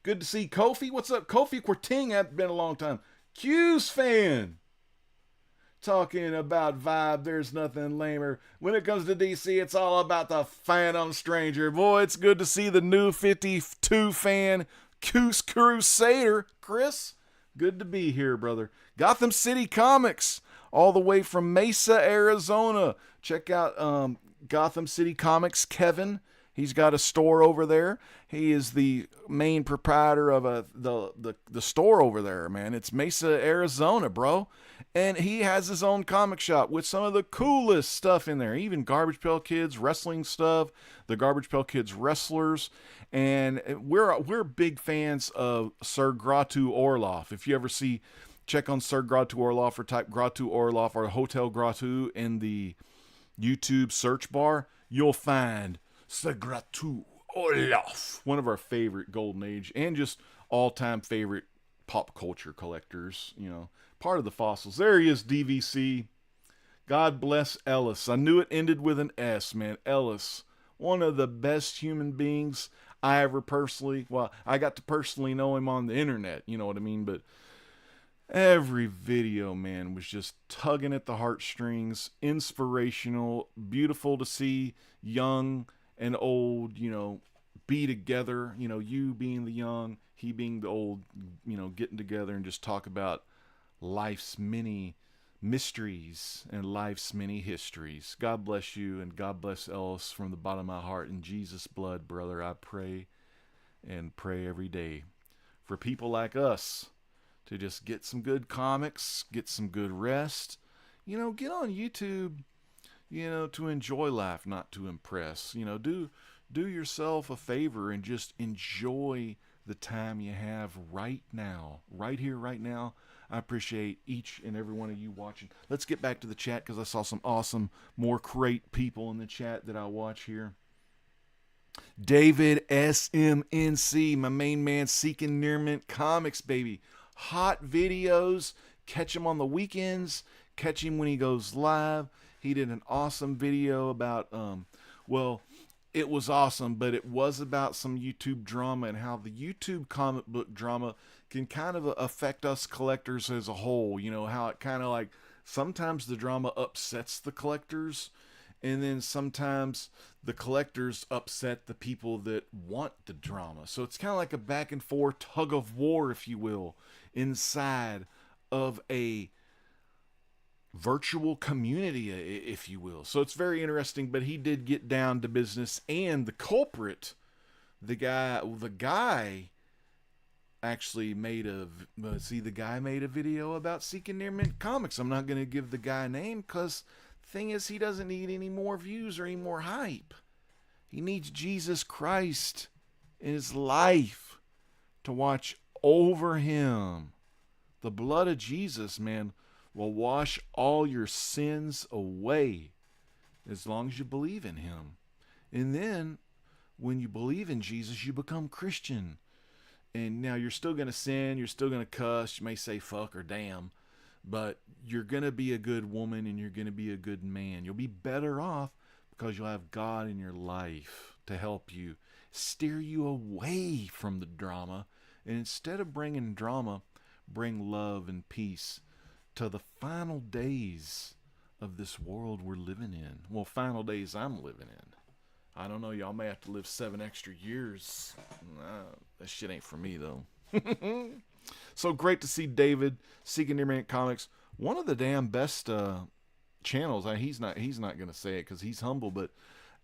Good to see Kofi. What's up, Kofi Quarting? It's been a long time. Q's fan. Talking about vibe, there's nothing lamer. When it comes to DC, it's all about the Phantom Stranger. Boy, it's good to see the new 52 fan, Coos Crusader. Chris, good to be here, brother. Gotham City Comics, all the way from Mesa, Arizona. Check out Gotham City Comics, Kevin. He's got a store over there. He is the main proprietor of the store over there, man. It's Mesa, Arizona, bro. And he has his own comic shop with some of the coolest stuff in there. Even Garbage Pail Kids wrestling stuff, the Garbage Pail Kids wrestlers. And we're big fans of Sir Gratu Orloff. If you ever check on Sir Gratu Orloff or type Gratu Orloff or Hotel Gratu in the YouTube search bar, you'll find Sir Gratu Orloff, one of our favorite Golden Age and just all-time favorite pop culture collectors, you know, part of the fossils. There he is, DVC. God bless Ellis. I knew it ended with an S, man. Ellis, one of the best human beings I ever I got to personally know him on the internet, you know what I mean? But every video, man, was just tugging at the heartstrings, inspirational, beautiful to see young and old, you know, be together, you know, you being the young, he being the old, you know, getting together and just talk about life's many mysteries and life's many histories. God bless you, and God bless Ellis from the bottom of my heart. In Jesus' blood, brother, I pray and pray every day for people like us to just get some good comics, get some good rest, you know, get on YouTube, you know, to enjoy life, not to impress. You know, do yourself a favor and just enjoy the time you have right now, right here, right now. I appreciate each and every one of you watching. Let's get back to the chat because I saw some awesome, more great people in the chat that I watch here. David SMNC, my main man, Seeking Near Mint Comics, baby. Hot videos. Catch him on the weekends. Catch him when he goes live. He did an awesome video about, it was awesome, but it was about some YouTube drama and how the YouTube comic book drama can kind of affect us collectors as a whole. You know, how it kind of like, sometimes the drama upsets the collectors, and then sometimes the collectors upset the people that want the drama. So it's kind of like a back and forth tug of war, if you will, inside of a virtual community, if you will. So it's very interesting, but he did get down to business, and the culprit, the guy actually made the guy made a video about Seeking Near Mint Comics. I'm not going to give the guy a name because the thing is, he doesn't need any more views or any more hype. He needs Jesus Christ in his life to watch over him. The blood of Jesus, man, will wash all your sins away as long as you believe in him. And then when you believe in Jesus, you become Christian. And now you're still going to sin, you're still going to cuss, you may say fuck or damn, but you're going to be a good woman and you're going to be a good man. You'll be better off because you'll have God in your life to help you, steer you away from the drama. And instead of bringing drama, bring love and peace to the final days of this world we're living in. Well, final days I'm living in. I don't know, y'all may have to live 7 extra years. That shit ain't for me, though. So great to see David, Seeking Near Mint Comics. One of the damn best channels. He's not going to say it because he's humble, but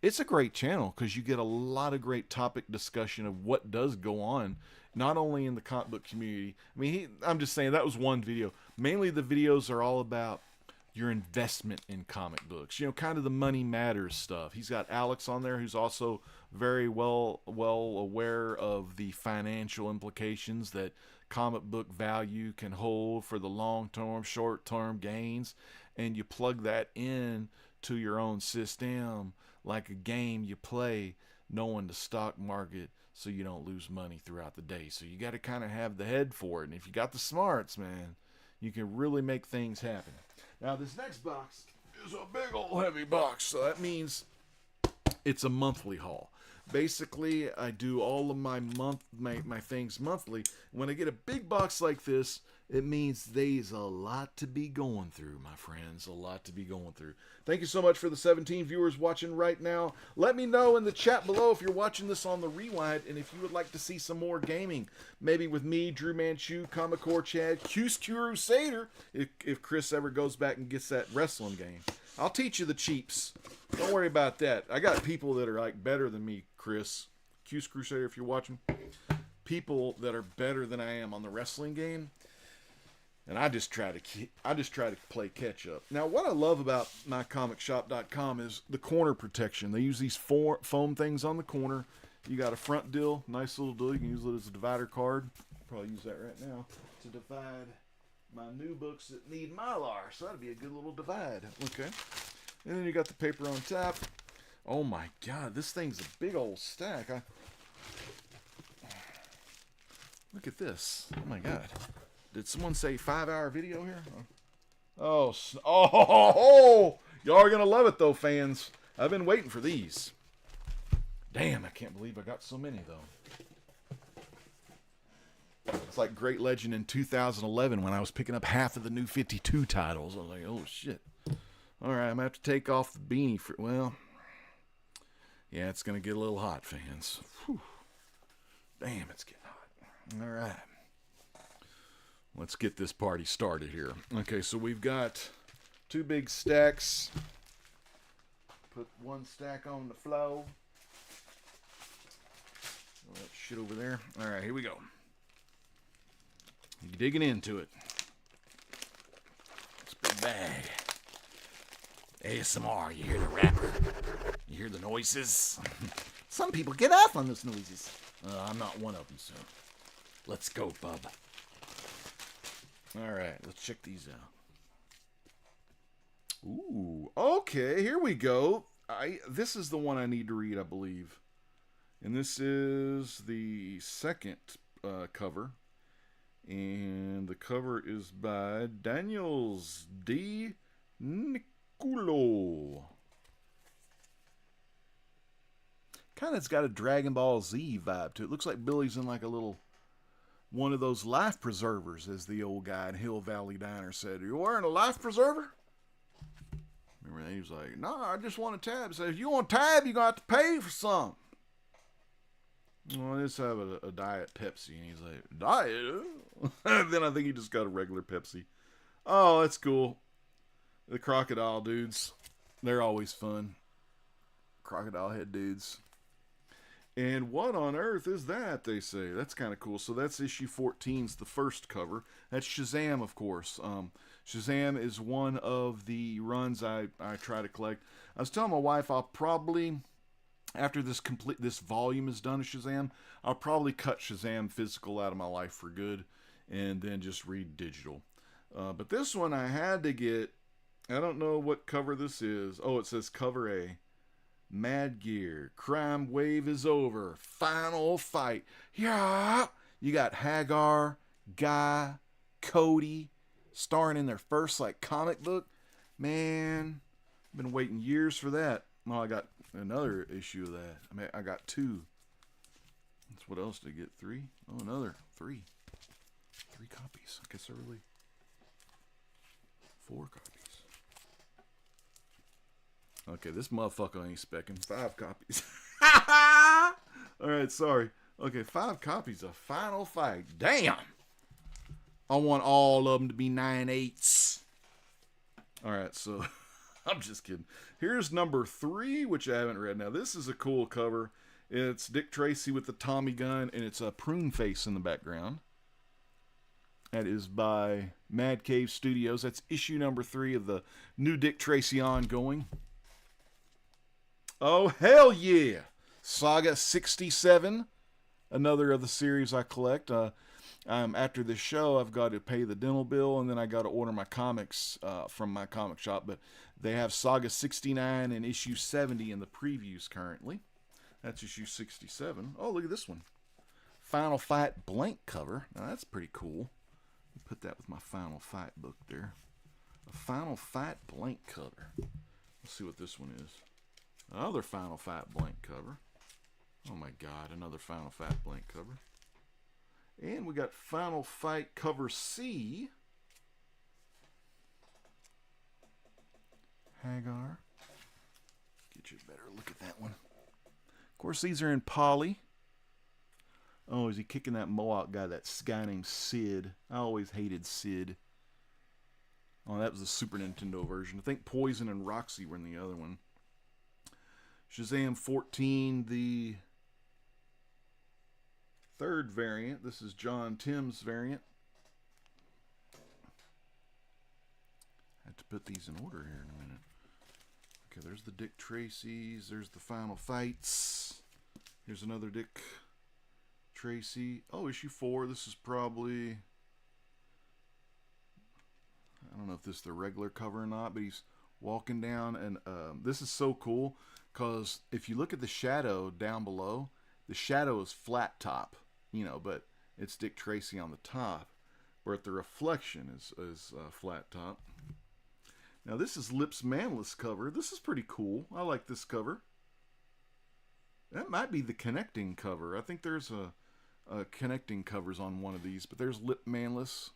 it's a great channel because you get a lot of great topic discussion of what does go on, not only in the comic book community. I mean, I'm just saying that was one video. Mainly the videos are all about your investment in comic books, kind of the money matters stuff. He's got Alex on there, who's also very well aware of the financial implications that comic book value can hold for the long-term, short-term gains, and you plug that in to your own system like a game you play, knowing the stock market so you don't lose money throughout the day. So you got to kind of have the head for it, and if you got the smarts, man, you can really make things happen. Now, this next box is a big old heavy box, so that means it's a monthly haul. Basically, I do all of my things monthly. When I get a big box like this, it means there's a lot to be going through, my friends. A lot to be going through. Thank you so much for the 17 viewers watching right now. Let me know in the chat below if you're watching this on the rewind and if you would like to see some more gaming. Maybe with me, Drew Manchu, Comic Core Chad, Q's Crusader, if Chris ever goes back and gets that wrestling game. I'll teach you the cheaps. Don't worry about that. I got people that are like better than me, Chris. Q's Crusader, if you're watching. People that are better than I am on the wrestling game. And I just try to play catch up. Now, what I love about mycomicshop.com is the corner protection. They use these foam things on the corner. You got a front dill, nice little dill. You can use it as a divider card. Probably use that right now to divide my new books that need Mylar. So that'd be a good little divide. Okay. And then you got the paper on top. Oh my God, this thing's a big old stack. Look at this. Oh my God. Did someone say 5-hour video here? Oh, y'all are going to love it though, fans. I've been waiting for these. Damn, I can't believe I got so many though. It's like Great Legend in 2011 when I was picking up half of the new 52 titles. I was like, oh shit. All right, I'm going to have to take off the beanie for, well, yeah, it's going to get a little hot, fans. Whew. Damn, it's getting hot. All right. Let's get this party started here. Okay, so we've got 2 big stacks. Put one stack on the floor. That shit over there. All right, here we go. You're digging into it. It's a big bag. ASMR, you hear the rapper? You hear the noises? Some people get off on those noises. I'm not one of them, so let's go, bub. All right, let's check these out. Ooh, okay, here we go. This is the one I need to read, I believe. And this is the second cover. And the cover is by Daniels D. Niculo. Kind of, it's got a Dragon Ball Z vibe to it. Looks like Billy's in like a little, one of those life preservers, as the old guy in Hill Valley Diner said. Are you wearing a life preserver? Remember that? He was like, no, I just want a tab. He said, if you want a tab, you're going to have to pay for some. Well, I just have a Diet Pepsi. And he's like, Diet? Then I think he just got a regular Pepsi. Oh, that's cool. The crocodile dudes. They're always fun. Crocodile head dudes. And what on earth is that, they say? That's kind of cool. So that's issue 14's the first cover. That's Shazam, of course. Shazam is one of the runs I try to collect. I was telling my wife I'll probably, after this volume is done of Shazam, I'll probably cut Shazam physical out of my life for good and then just read digital. But this one I had to get. I don't know what cover this is. Oh, it says cover A. Mad Gear. Crime wave is over. Final fight. Yeah. You got Hagar, Guy, Cody starring in their first comic book. Man, I've been waiting years for that. Well, I got another issue of that. I mean, I got 2. That's what else did I get? 3? Oh, another 3. 3 copies. I guess early. 4 copies. Okay, this motherfucker ain't specking. 5 copies. Alright, sorry. Okay, 5 copies of Final Fight. Damn! I want all of them to be 9/8. Alright, so I'm just kidding. Here's number 3, which I haven't read. Now, this is a cool cover. It's Dick Tracy with the Tommy gun, and it's a prune face in the background. That is by Mad Cave Studios. That's issue number 3 of the new Dick Tracy ongoing. Oh, hell yeah! Saga 67, another of the series I collect. After this show, I've got to pay the dental bill, and then I got to order my comics from my comic shop. But they have Saga 69 and issue 70 in the previews currently. That's issue 67. Oh, look at this one. Final Fight blank cover. Now, that's pretty cool. Put that with my Final Fight book there. A Final Fight blank cover. Let's see what this one is. Another Final Fight blank cover. Oh my god, another Final Fight blank cover. And we got Final Fight cover C. Hagar. Get you a better look at that one. Of course, these are in poly. Oh, is he kicking that Mohawk guy, that guy named Sid? I always hated Sid. Oh, that was the Super Nintendo version. I think Poison and Roxy were in the other one. Shazam 14, the 3rd variant. This is John Tim's variant. I have to put these in order here in a minute. Okay, there's the Dick Tracy's. There's the Final Fights. Here's another Dick Tracy. Oh, issue 4. This is probably, I don't know if this is the regular cover or not, but he's walking down, and this is so cool because if you look at the shadow down below, the shadow is flat top, but it's Dick Tracy on the top, where the reflection is flat top. Now this is Lips Manless cover. This is pretty cool. I like this cover. That might be the connecting cover. I think there's a connecting covers on one of these, but there's Lips Manless.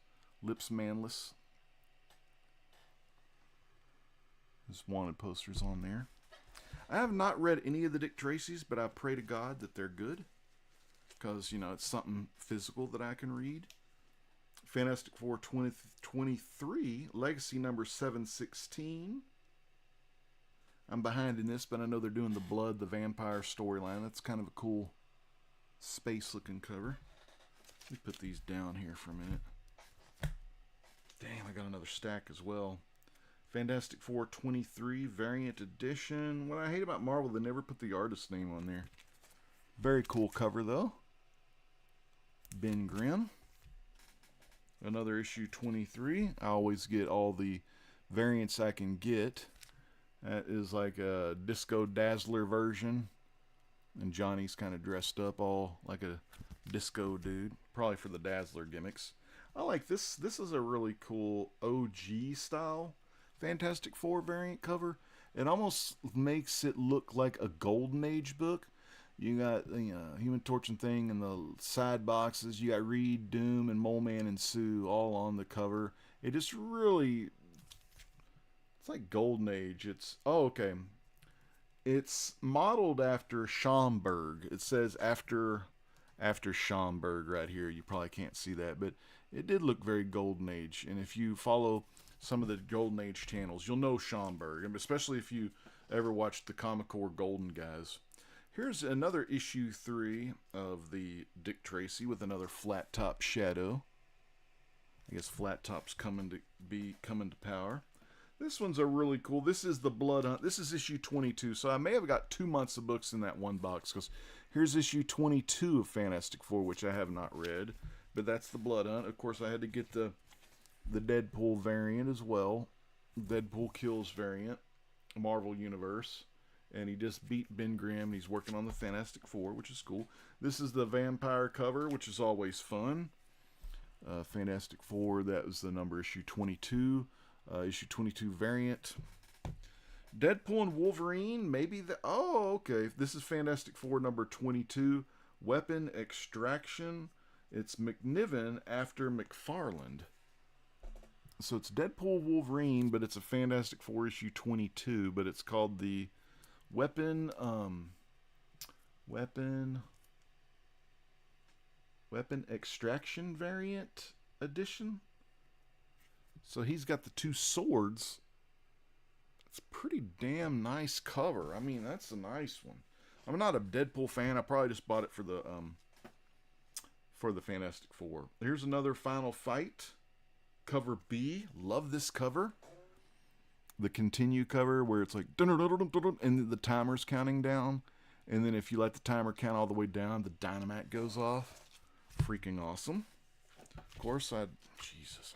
There's wanted posters on there. I have not read any of the Dick Tracy's, but I pray to God that they're good, because it's something physical that I can read. Fantastic Four 2023, Legacy number 716. I'm behind in this, but I know they're doing the Blood, the Vampire storyline. That's kind of a cool space-looking cover. Let me put these down here for a minute. Damn, I got another stack as well. Fantastic Four 23 Variant Edition. What I hate about Marvel, they never put the artist's name on there. Very cool cover, though. Ben Grimm. Another issue 23. I always get all the variants I can get. That is like a Disco Dazzler version. And Johnny's kind of dressed up all like a disco dude. Probably for the Dazzler gimmicks. I like this. This is a really cool OG style Fantastic Four variant cover. It almost makes it look like a Golden Age book. You got Human Torch and Thing in the side boxes. You got Reed, Doom, and Mole Man and Sue all on the cover. It just really, it's like Golden Age. It's, oh, okay. It's modeled after Schomburg. It says after Schomburg right here. You probably can't see that, but it did look very Golden Age. And if you follow some of the Golden Age channels, you'll know Schomburg, and especially if you ever watched the Comic Core Golden guys. Here's another issue 3 of the Dick Tracy with another flat top shadow. I guess flat top's coming to power. This one's a really cool. This is the Blood Hunt. This is issue 22, so I may have got 2 months of books in that one box, because here's issue 22 of Fantastic Four, which I have not read, but that's the Blood Hunt. Of course, I had to get the Deadpool variant as well. Deadpool Kills variant, Marvel Universe. And he just beat Ben Grimm, and he's working on the Fantastic Four, which is cool. This is the vampire cover, which is always fun. Fantastic Four, that was the number issue 22. Issue 22 variant. Deadpool and Wolverine, maybe the... Oh, okay. This is Fantastic Four number 22. Weapon Extraction. It's McNiven after McFarland. So it's Deadpool Wolverine, but it's a Fantastic Four issue 22, but it's called the Weapon Extraction variant edition. So he's got the 2 swords. It's a pretty damn nice cover. I mean, that's a nice one. I'm not a Deadpool fan. I probably just bought it for the Fantastic Four. Here's another Final Fight. Cover B. Love this cover. The continue cover where it's like and the timer's counting down, and then if you let the timer count all the way down, the dynamite goes off. Freaking awesome. Of course, I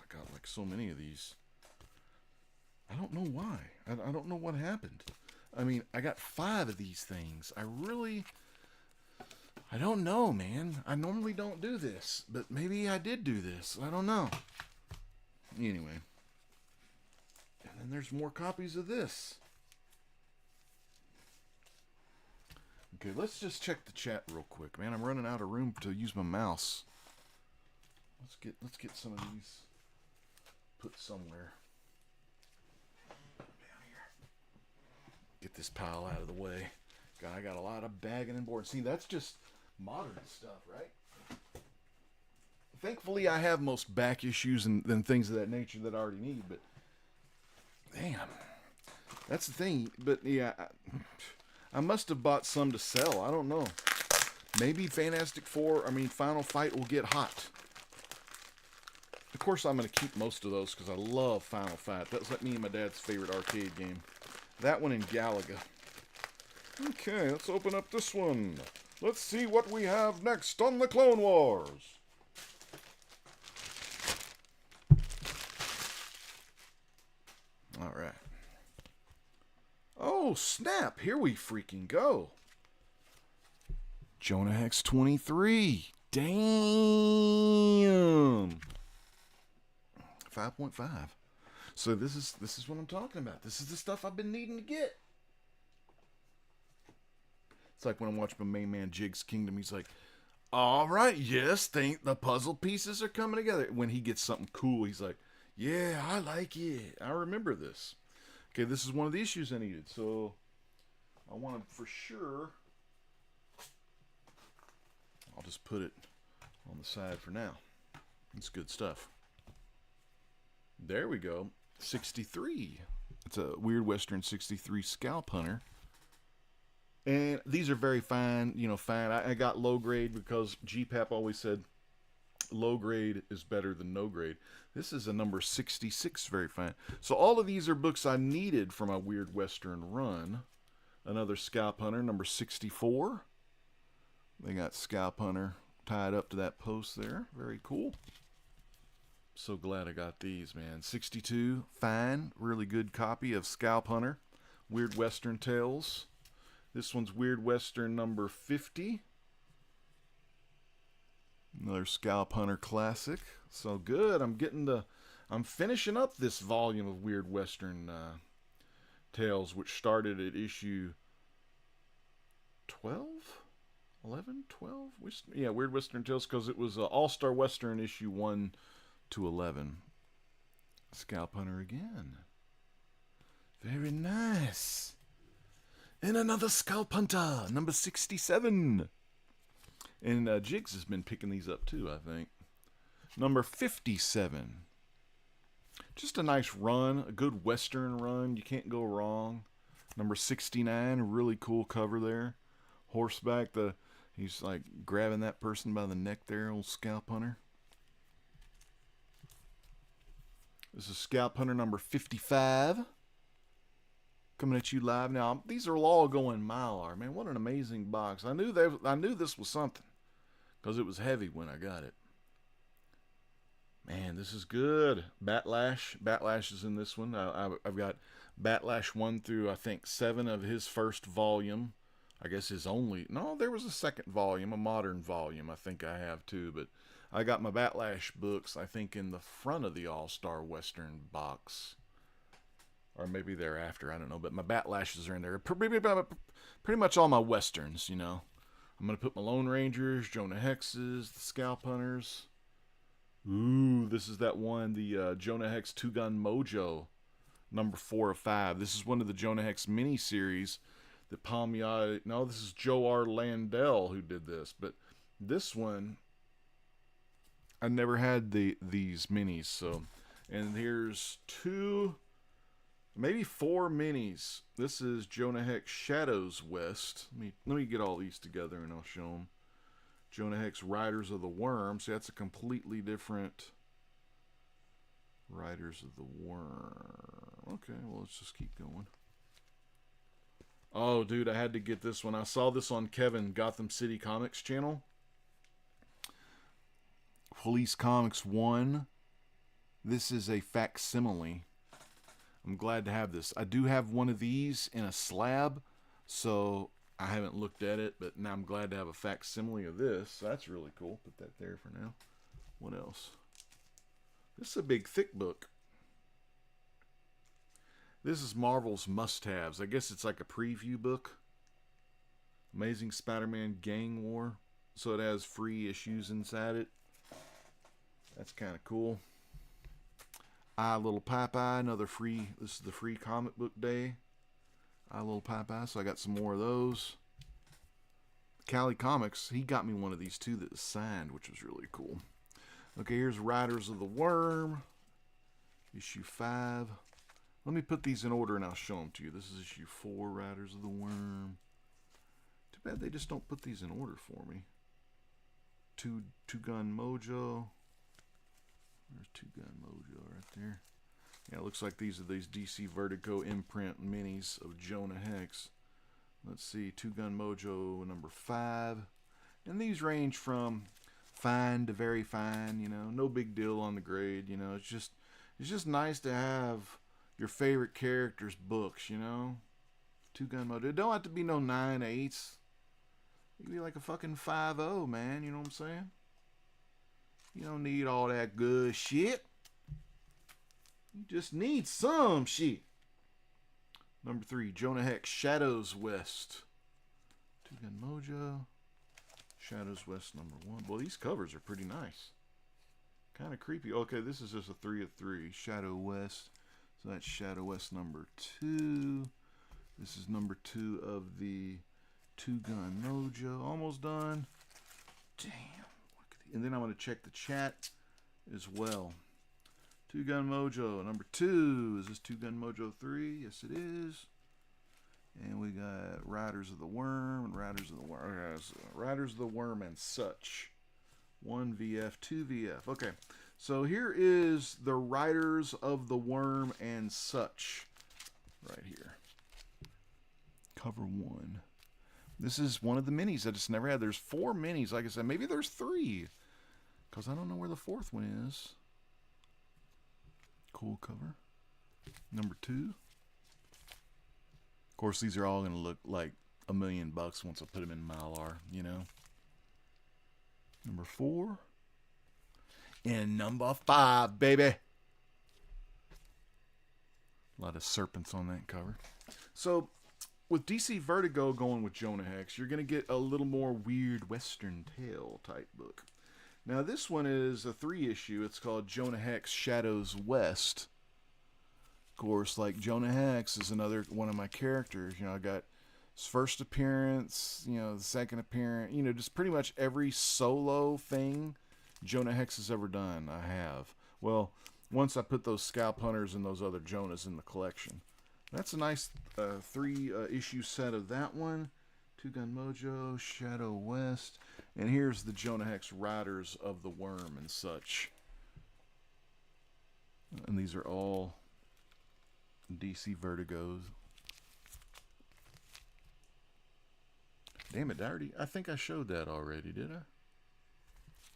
got like so many of these. I don't know why. I don't know what happened. I mean, I got 5 of these things. I don't know, man. I normally don't do this, but maybe I did do this. I don't know. Anyway. And then there's more copies of this. Okay, let's just check the chat real quick, man. I'm running out of room to use my mouse. Let's get some of these put somewhere. Down here. Get this pile out of the way. God, I got a lot of bagging and board. See, that's just modern stuff, right? Thankfully, I have most back issues and things of that nature that I already need, but damn, that's the thing. But yeah, I must have bought some to sell. I don't know. Maybe Final Fight will get hot. Of course, I'm going to keep most of those because I love Final Fight. That's like me and my dad's favorite arcade game. That one and Galaga. Okay, let's open up this one. Let's see what we have next on the Clone Wars. All right. Oh, snap. Here we freaking go. Jonah Hex 23. Damn. 5.5. So this is what I'm talking about. This is the stuff I've been needing to get. It's like when I'm watching my main man Jig's Kingdom. He's like, all right, yes, think the puzzle pieces are coming together. When he gets something cool, he's like, yeah, I like it. I remember this. Okay, this is one of the issues I needed. So I want to, for sure, I'll just put it on the side for now. It's good stuff. There we go. 63. It's a Weird Western 63 Scalp Hunter. And these are very fine, fine. I got low grade because GPAP always said low grade is better than no grade. This is a number 66, very fine. So all of these are books I needed for my Weird Western run. Another Scalp Hunter, number 64. They got Scalp Hunter tied up to that post there. Very cool. So glad I got these, man. 62, fine, really good copy of Scalp Hunter, Weird Western Tales. This one's Weird Western number 50. Another Scalp Hunter classic. So good. I'm finishing up this volume of Weird Western Tales, which started at issue 12? 11? 12? Yeah, Weird Western Tales, because it was All-Star Western issue 1 to 11. Scalp Hunter again. Very nice. And another Scalp Hunter, number 67. And Jigs has been picking these up too, I think. Number 57. Just a nice run, a good Western run. You can't go wrong. Number 69, really cool cover there. Horseback, he's like grabbing that person by the neck there, old Scalp Hunter. This is Scalp Hunter number 55. Coming at you live now. These are all going Mylar, man. What an amazing box. I knew this was something because it was heavy when I got it. Man, this is good. Batlash is in this one. I've got Batlash 1 through, I think, 7 of his first volume. I guess his only... No, there was a second volume, a modern volume. I think I have too, but I got my Batlash books, I think, in the front of the All-Star Western box. Or maybe thereafter, I don't know. But my Batlashes are in there. Pretty much all my Westerns, you know. I'm going to put my Lone Rangers, Jonah Hexes, the Scalp Hunters... Ooh, this is that one, the Jonah Hex Two Gun Mojo, number 4 of 5. This is one of the Jonah Hex mini-series that Palmiotti... No, this is Joe R. Landell who did this. But this one, I never had these minis. So, and here's 2, maybe 4 minis. This is Jonah Hex Shadows West. Let me get all these together and I'll show them. Jonah Hex Riders of the Worm. See, that's a completely different Riders of the Worm. Okay, well, let's just keep going. Oh, dude, I had to get this one. I saw this on Kevin, Gotham City Comics channel. Police Comics 1. This is a facsimile. I'm glad to have this. I do have one of these in a slab, so... I haven't looked at it, but now I'm glad to have a facsimile of this. So that's really cool. Put that there for now. What else? This is a big, thick book. This is Marvel's must-haves. I guess it's like a preview book. Amazing Spider-Man Gang War. So it has free issues inside it. That's kind of cool. Little Popeye, another free. This is the free comic book day. Little Popeye, so I got some more of those. Cali Comics, he got me one of these too that was signed, which was really cool. Okay, here's Riders of the Worm, issue 5. Let me put these in order and I'll show them to you. This is issue 4, Riders of the Worm. Too bad they just don't put these in order for me. Two Gun Mojo. There's Two Gun Mojo right there. Yeah, it looks like these are these DC Vertigo imprint minis of Jonah Hex. Let's see, Two Gun Mojo number 5. And these range from fine to very fine, you know. No big deal on the grade, you know. It's just nice to have your favorite characters' books, you know. Two Gun Mojo. It don't have to be no 9/8. It can be like a fucking 5/0, man, you know what I'm saying? You don't need all that good shit. You just need some shit. Number 3, Jonah Hex, Shadows West. Two Gun Mojo. Shadows West number 1. Well, these covers are pretty nice. Kind of creepy. Okay, this is just a 3 of 3. Shadow West. So that's Shadow West number 2. This is number 2 of the Two Gun Mojo. Almost done. Damn. And then I'm going to check the chat as well. Two Gun Mojo number 2. Is this Two Gun Mojo 3? Yes, it is. And we got Riders of the Worm and Riders of the Worm. Riders of the Worm and such. 1 VF, 2 VF. Okay, so here is the Riders of the Worm and such. Right here. Cover 1. This is one of the minis I just never had. There's 4 minis. Like I said, maybe there's 3. Because I don't know where the 4th one is. Cool cover. Number 2. Of course, these are all going to look like $1,000,000 once I put them in Mylar, you know. Number 4. And number 5, baby. A lot of serpents on that cover. So, with DC Vertigo going with Jonah Hex, you're going to get a little more weird Western tale type book. Now, this one is a 3-issue. It's called Jonah Hex Shadows West. Of course, like Jonah Hex is another one of my characters. You know, I got his first appearance, you know, the second appearance, you know, just pretty much every solo thing Jonah Hex has ever done, I have. Well, once I put those Scalp Hunters and those other Jonahs in the collection. That's a nice 3 issue set of that one. Two Gun Mojo, Shadow West, and here's the Jonah Hex Riders of the Worm and such. And these are all DC Vertigos. Damn it, I think I showed that already, did I?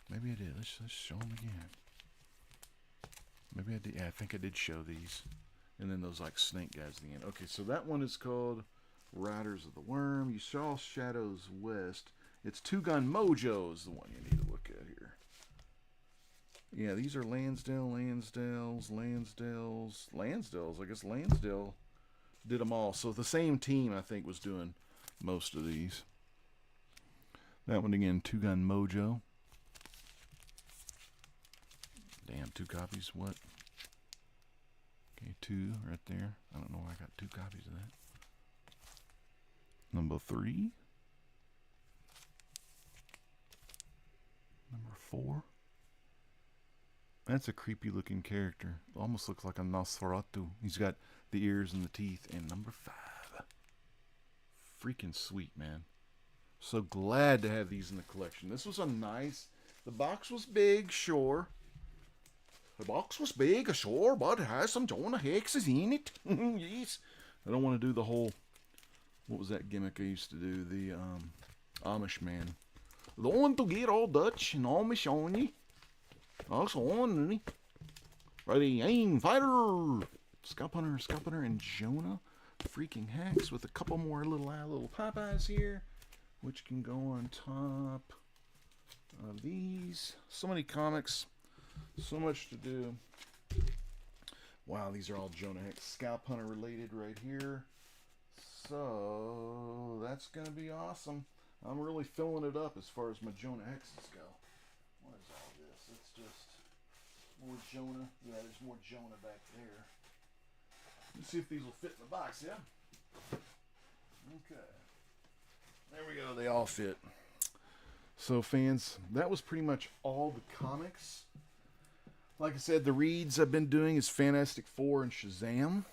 Maybe I did. Let's show them again. Maybe I did. Yeah, I think I did show these. And then those like snake guys at the end. Okay, so that one is called Riders of the Worm. You saw Shadows West. It's Two Gun Mojo is the one you need to look at here. Yeah, these are Lansdales. I guess Lansdale did them all. So the same team, I think, was doing most of these. That one again, Two Gun Mojo. Damn, 2 copies. What? Okay, 2 right there. I don't know why I got 2 copies of that. Number 3. Number 4. That's a creepy looking character. Almost looks like a Nosferatu. He's got the ears and the teeth. And number 5. Freaking sweet, man. So glad to have these in the collection. This was a nice... The box was big, sure. The box was big, sure, but it has some Jonah Hexes in it. Yes. I don't want to do the whole... What was that gimmick I used to do? The Amish man. I don't want to get all Dutch and Amish on you. That's on, ready, aim, fighter! Scalp Hunter, and Jonah. Freaking Hex with a couple more little Popeyes here, which can go on top of these. So many comics, so much to do. Wow, these are all Jonah Hex Scalp Hunter related right here. So that's gonna be awesome. I'm really filling it up as far as my Jonah Hexes go. What is all this? It's just more Jonah. Yeah, there's more Jonah back there. Let's see if these will fit in the box, yeah? Okay. There we go, they all fit. So fans, that was pretty much all the comics. Like I said, the reads I've been doing is Fantastic Four and Shazam.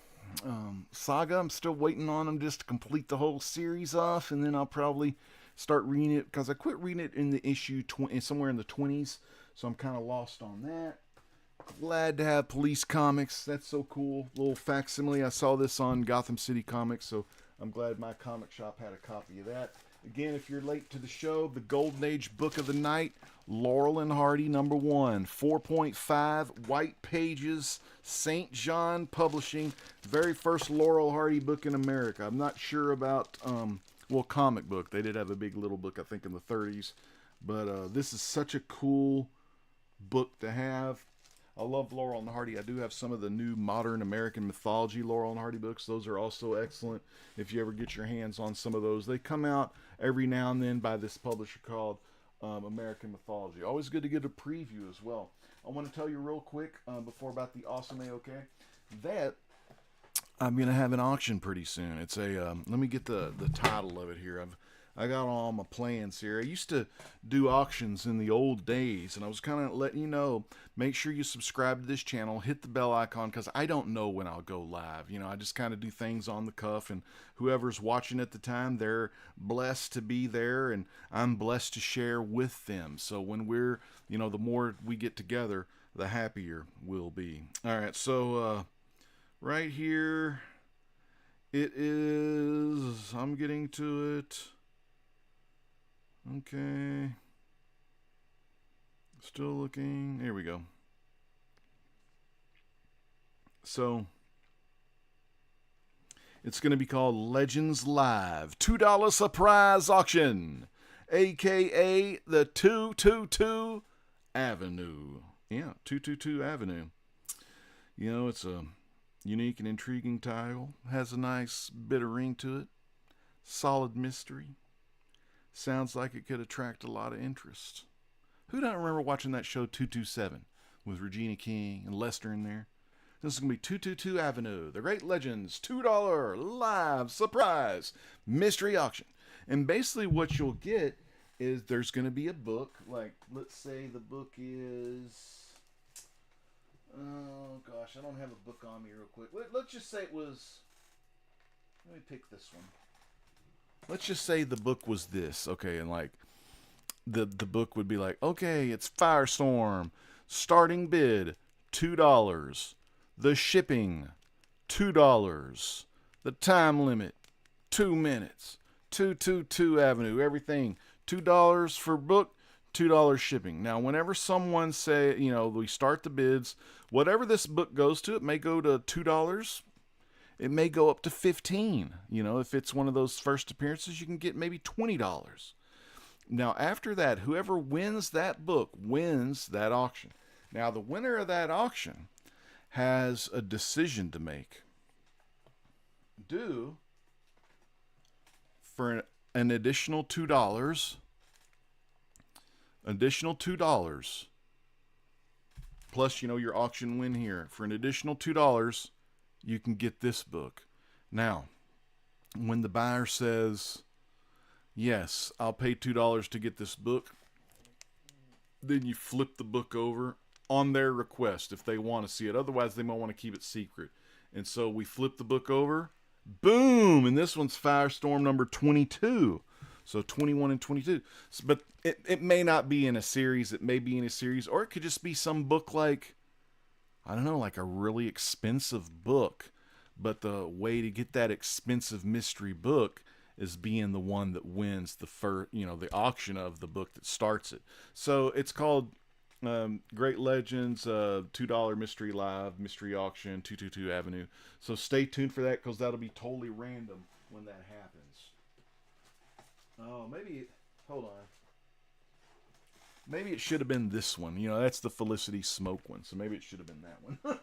Saga, I'm still waiting on them just to complete the whole series off, and then I'll probably start reading it, because I quit reading it in the issue somewhere in the 20s, so I'm kind of lost on that. Glad to have Police Comics. That's so cool. Little facsimile. I saw this on Gotham City Comics, so I'm glad my comic shop had a copy of that. Again, if you're late to the show, the Golden Age Book of the Night, Laurel and Hardy #1, 4.5 white pages, St. John Publishing, very first Laurel Hardy book in America. I'm not sure about, well, comic book. They did have a big little book, I think, in the 30s. But this is such a cool book to have. I love Laurel and Hardy. I do have some of the new modern American mythology Laurel and Hardy books. Those are also excellent if you ever get your hands on some of those. They come out every now and then by this publisher called American Mythology. Always good to get a preview as well. I want to tell you real quick before about the Awesome A-OK that I'm going to have an auction pretty soon. It's a, let me get the title of it here. I got all my plans here. I used to do auctions in the old days, and I was kind of letting you know, make sure you subscribe to this channel, hit the bell icon, because I don't know when I'll go live. You know, I just kind of do things on the cuff, and whoever's watching at the time, they're blessed to be there, and I'm blessed to share with them. So when we're, you know, the more we get together, the happier we'll be. All right, so right here, it is, I'm getting to it. Okay. Still looking. Here we go. So, it's going to be called Legends Live $2 Surprise Auction, aka the 222 Avenue. Yeah, 222 Avenue. You know, it's a unique and intriguing title. Has a nice bit of ring to it. Solid mystery. Sounds like it could attract a lot of interest. Who doesn't remember watching that show 227 with Regina King and Lester in there? This is going to be 222 Avenue, The Great Legends, $2 live surprise mystery auction. And basically what you'll get is there's going to be a book, like let's say the book is, I don't have a book on me real quick. Let's just say it was. Let me pick this one. Let's just say the book was this, okay, and like the book would be like, okay, it's Firestorm, starting bid $2, the shipping $2, the time limit 2 minutes, 222 Avenue, everything $2 for book, $2 shipping. Now, whenever someone say, we start the bids, whatever this book goes to, it may go to $2. It may go up to $15. If it's one of those first appearances, you can get maybe $20. Now, after that, whoever wins that book wins that auction. Now, the winner of that auction has a decision to make. For an additional $2, plus, your auction win here. For an additional $2, you can get this book. Now, when the buyer says, yes, I'll pay $2 to get this book, then you flip the book over on their request if they want to see it. Otherwise, they might want to keep it secret. And so we flip the book over. Boom! And this one's Firestorm number 22. So 21 and 22. But it may not be in a series. It may be in a series. Or it could just be some book like, I don't know, like a really expensive book. But the way to get that expensive mystery book is being the one that wins the auction of the book that starts it. So it's called Great Legends, $2 Mystery Live, Mystery Auction, 222 Avenue. So stay tuned for that, because that'll be totally random when that happens. Oh, hold on. Maybe it should have been this one. That's the Felicity Smoke one, so maybe it should have been that one.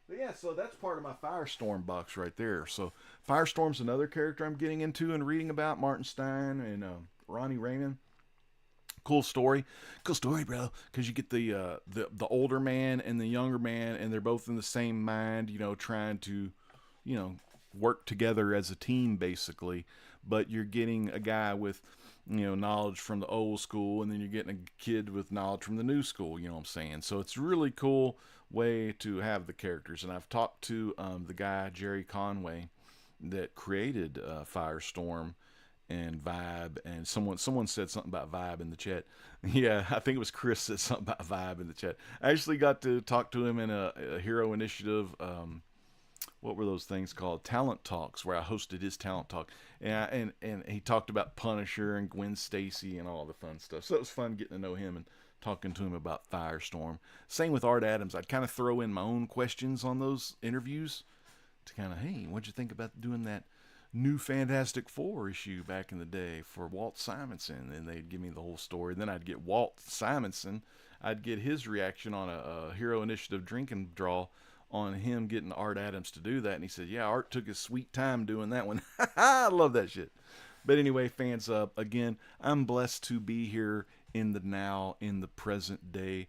But yeah, so that's part of my Firestorm box right there. So Firestorm's another character I'm getting into and reading about, Martin Stein and Ronnie Raymond. Cool story, bro. Because you get the older man and the younger man, and they're both in the same mind, trying to, work together as a team, basically. But you're getting a guy with, knowledge from the old school, and then you're getting a kid with knowledge from the new school. You know what I'm saying? So it's a really cool way to have the characters. And I've talked to the guy Jerry Conway that created Firestorm and Vibe, and someone said something about Vibe in the chat. Yeah, I think it was Chris said something about Vibe in the chat. I actually got to talk to him in a Hero Initiative. What were those things called? Talent Talks, where I hosted his Talent Talk, and he talked about Punisher and Gwen Stacy and all the fun stuff. So it was fun getting to know him and talking to him about Firestorm. Same with Art Adams. I'd kind of throw in my own questions on those interviews to kind of, hey, what'd you think about doing that new Fantastic Four issue back in the day for Walt Simonson? And they'd give me the whole story. Then I'd get Walt Simonson. I'd get his reaction on a Hero Initiative drink and draw on him getting Art Adams to do that. And he said, yeah, Art took his sweet time doing that one. I love that shit. But anyway, fans, again, I'm blessed to be here in the now, in the present day,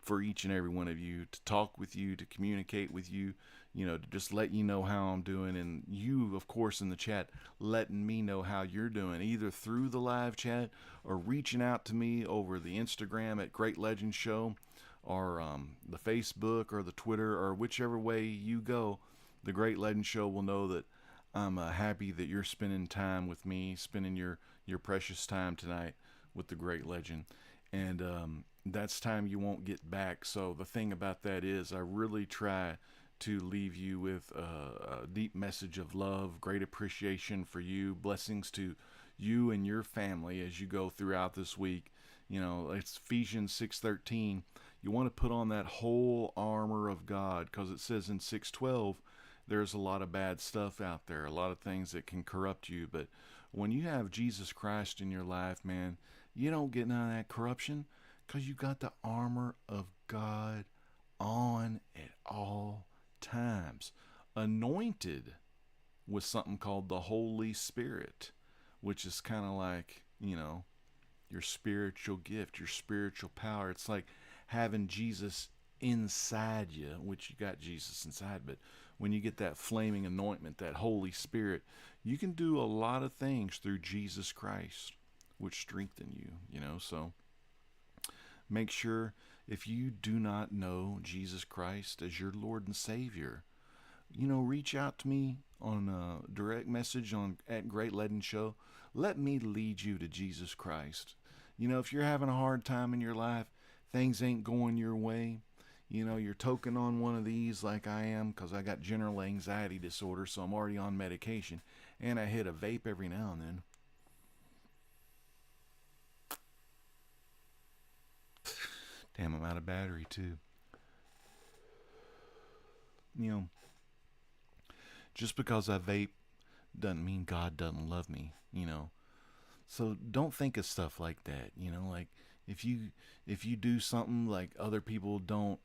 for each and every one of you, to talk with you, to communicate with you, to just let you know how I'm doing. And you, of course, in the chat, letting me know how you're doing, either through the live chat or reaching out to me over the Instagram at Great Legends Show, or the Facebook or the Twitter, or whichever way you go. The Great Legends Show will know that I'm happy that you're spending time with me, spending your precious time tonight with the Great Legend. And that's time you won't get back. So the thing about that is, I really try to leave you with a deep message of love, great appreciation for you, blessings to you and your family as you go throughout this week. It's Ephesians 6:13. You want to put on that whole armor of God, because it says in 6:12, there's a lot of bad stuff out there, a lot of things that can corrupt you. But when you have Jesus Christ in your life, man, you don't get none of that corruption, because you got the armor of God on at all times, anointed with something called the Holy Spirit, which is kind of like, your spiritual gift, your spiritual power. It's like having Jesus inside you, which you got Jesus inside, but when you get that flaming anointment, that Holy Spirit, you can do a lot of things through Jesus Christ, which strengthen you, so make sure if you do not know Jesus Christ as your Lord and Savior, reach out to me on a direct message on at Great Legend Show. Let me lead you to Jesus Christ. If you're having a hard time in your life, things ain't going your way, you're toking on one of these like I am, because I got general anxiety disorder, so I'm already on medication, and I hit a vape every now and then. Damn, I'm out of battery too. Just because I vape doesn't mean God doesn't love me, So don't think of stuff like that, like if you do something like other people don't,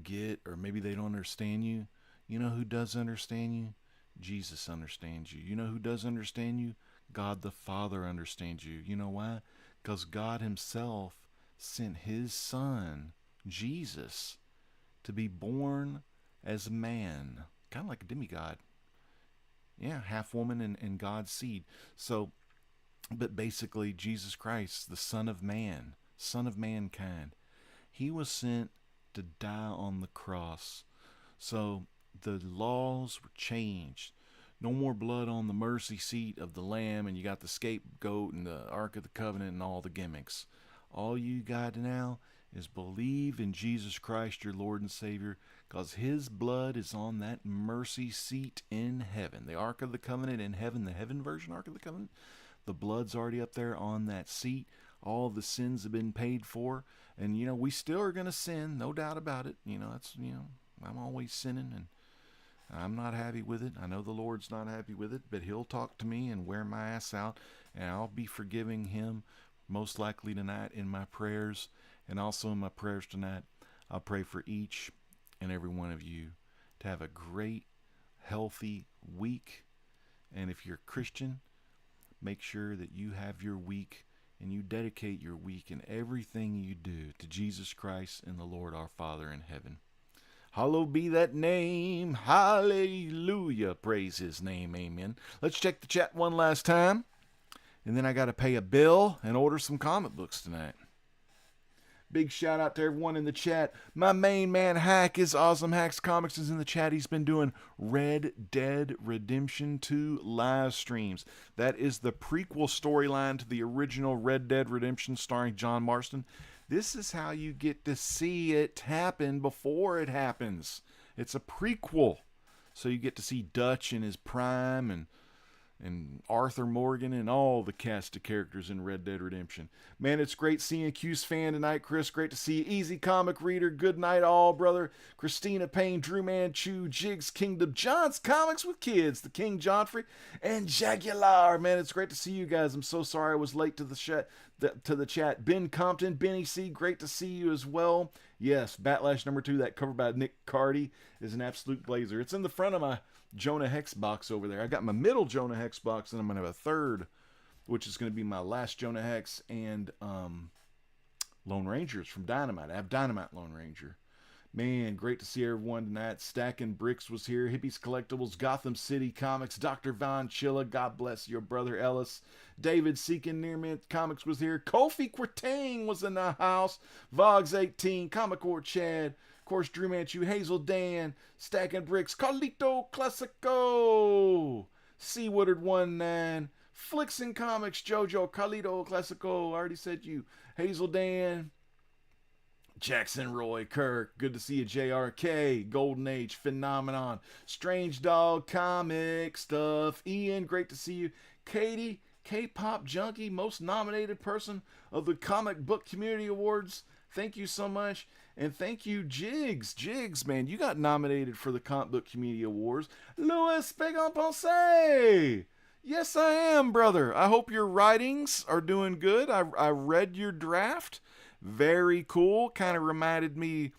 get, or maybe they don't understand you, who does understand you? Jesus understands you. You know who does understand you? God the Father understands you. You know why? Because God himself sent his son, Jesus, to be born as a man, kind of like a demigod. Yeah, half woman and God's seed. So, but basically, Jesus Christ, the Son of Man, Son of mankind, he was sent to die on the cross. So the laws were changed. No more blood on the mercy seat of the Lamb, and you got the scapegoat and the Ark of the Covenant and all the gimmicks. All you got now is believe in Jesus Christ, your Lord and Savior, because his blood is on that mercy seat in heaven. The Ark of the Covenant in heaven, the heaven version Ark of the Covenant, the blood's already up there on that seat. All of the sins have been paid for, and we still are going to sin, no doubt about it. I'm always sinning, and I'm not happy with it. I know the Lord's not happy with it, but he'll talk to me and wear my ass out, and I'll be forgiving him most likely tonight in my prayers. And also in my prayers tonight, I'll pray for each and every one of you to have a great, healthy week. And if you're a Christian, make sure that you have your week and you dedicate your week and everything you do to Jesus Christ and the Lord our Father in heaven. Hallowed be that name. Hallelujah. Praise his name. Amen. Let's check the chat one last time. And then I got to pay a bill and order some comic books tonight. Big shout out to everyone in the chat. My main man Hack is Awesome Hacks Comics is in the chat. He's been doing Red Dead Redemption 2 live streams. That is the prequel storyline to the original Red Dead Redemption starring John Marston. This is how you get to see it happen before it happens. It's a prequel. So you get to see Dutch in his prime and Arthur Morgan and all the cast of characters in Red Dead Redemption. Man, it's great seeing a Q's fan tonight, Chris. Great to see you. Easy Comic Reader. Good night, all, brother. Christina Payne, Drew Manchu, Jigs Kingdom, John's Comics with Kids, the King Johnfrey, and Jagular. Man, it's great to see you guys. I'm so sorry I was late to the chat. Ben Compton, Benny C, great to see you as well. Yes, Batlash number 2, that cover by Nick Cardy, is an absolute blazer. It's in the front of my Jonah Hex box over there. I got my middle Jonah Hex box, and I'm going to have a third, which is going to be my last Jonah Hex and Lone Rangers from Dynamite. I have Dynamite Lone Ranger. Man, great to see everyone tonight. Stacking Bricks was here. Hippies Collectibles, Gotham City Comics, Dr. Von Chilla, God bless your brother Ellis. David Seekin, Near Mint Comics was here. Kofi Quirtang was in the house. Vogs 18, Comic Or Chad. Of course, Drew Manchu, Hazel Dan, Stacking Bricks, Carlito Classico, C Woodard 19, Flicks and Comics, Jojo, Carlito Classico, I already said you, Hazel Dan, Jackson Roy Kirk, good to see you, JRK, Golden Age Phenomenon, Strange Dog Comic Stuff, Ian, great to see you, Katie, K-Pop Junkie, most nominated person of the Comic Book Community Awards, thank you so much. And thank you, Jigs. Jigs, man, you got nominated for the Comic Book Community Awards. Louis Pégon-Pensé. Yes, I am, brother. I hope your writings are doing good. I read your draft. Very cool. Kind of reminded me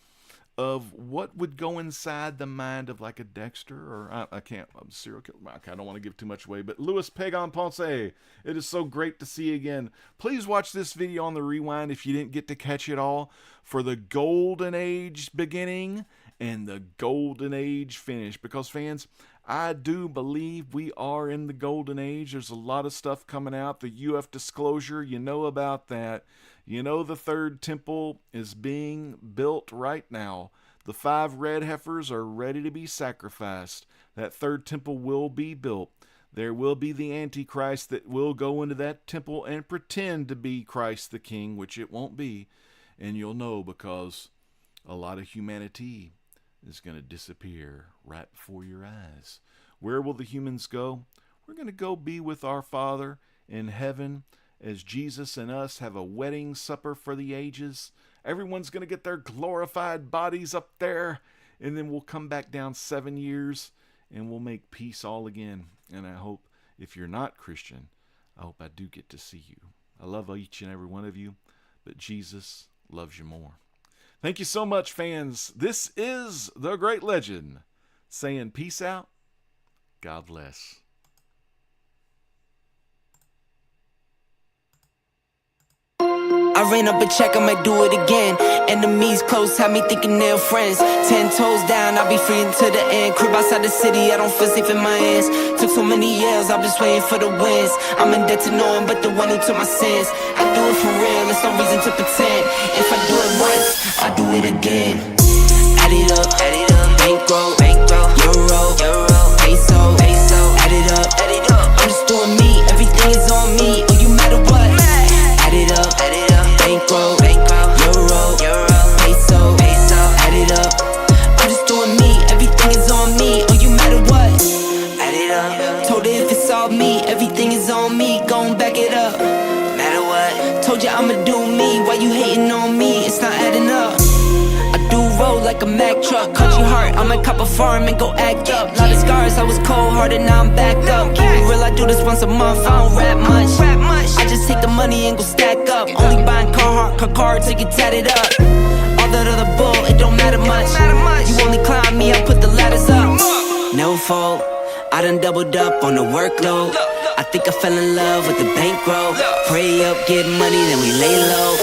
of what would go inside the mind of like a Dexter, or I'm serial killer. I don't want to give too much away, but Louis Pégon-Pensé, it is so great to see you again. Please watch this video on the rewind if you didn't get to catch it all for the Golden Age beginning and the Golden Age finish, because fans, I do believe we are in the Golden Age. There's a lot of stuff coming out. The UF disclosure, you know about that. You know, the third temple is being built right now. The 5 red heifers are ready to be sacrificed. That third temple will be built. There will be the Antichrist that will go into that temple and pretend to be Christ the King, which it won't be. And you'll know because a lot of humanity is going to disappear right before your eyes. Where will the humans go? We're going to go be with our Father in heaven as Jesus and us have a wedding supper for the ages. Everyone's going to get their glorified bodies up there, and then we'll come back down 7 years and we'll make peace all again. And I hope, if you're not Christian, I hope I do get to see you. I love each and every one of you, but Jesus loves you more. Thank you so much, fans. This is The Great Legend saying peace out. God bless. I ran up a check, I might do it again. Enemies close, have me thinking they're friends. 10 toes down, I'll be free until the end. Crib outside the city, I don't feel safe in my hands. Took so many years, I'm just waiting for the wins. I'm in debt to no one but the one who took my sins. I do it for real, there's no reason to pretend. If I do it once, I do it again. Add it up, bankroll, euro, peso, add it up, I'm just doing me, everything is on me. Oh, you matter what? Add it up, bankroll, euro, peso, add it up. I'm just doing me, everything is on me. Oh, you matter what? Add it up. Told her if it's all me, everything is on me. Gon' back it up. Matter what? Told you I'ma do me. Why you hating on me? It's not adding up. I do roll like a Mack truck. Country heart, I might cop a farm and go act up. Lot of scars, I was cold-hearted, now I'm back up. Keep it real, I do this once a month. I don't rap much. I just take the money and go stack up. Only buying car till you tatted up. All that other bull, it don't matter much. You only climb me, I put the ladders up. No fault, I done doubled up on the workload. I think I fell in love with the bankroll. Pray up, get money, then we lay low.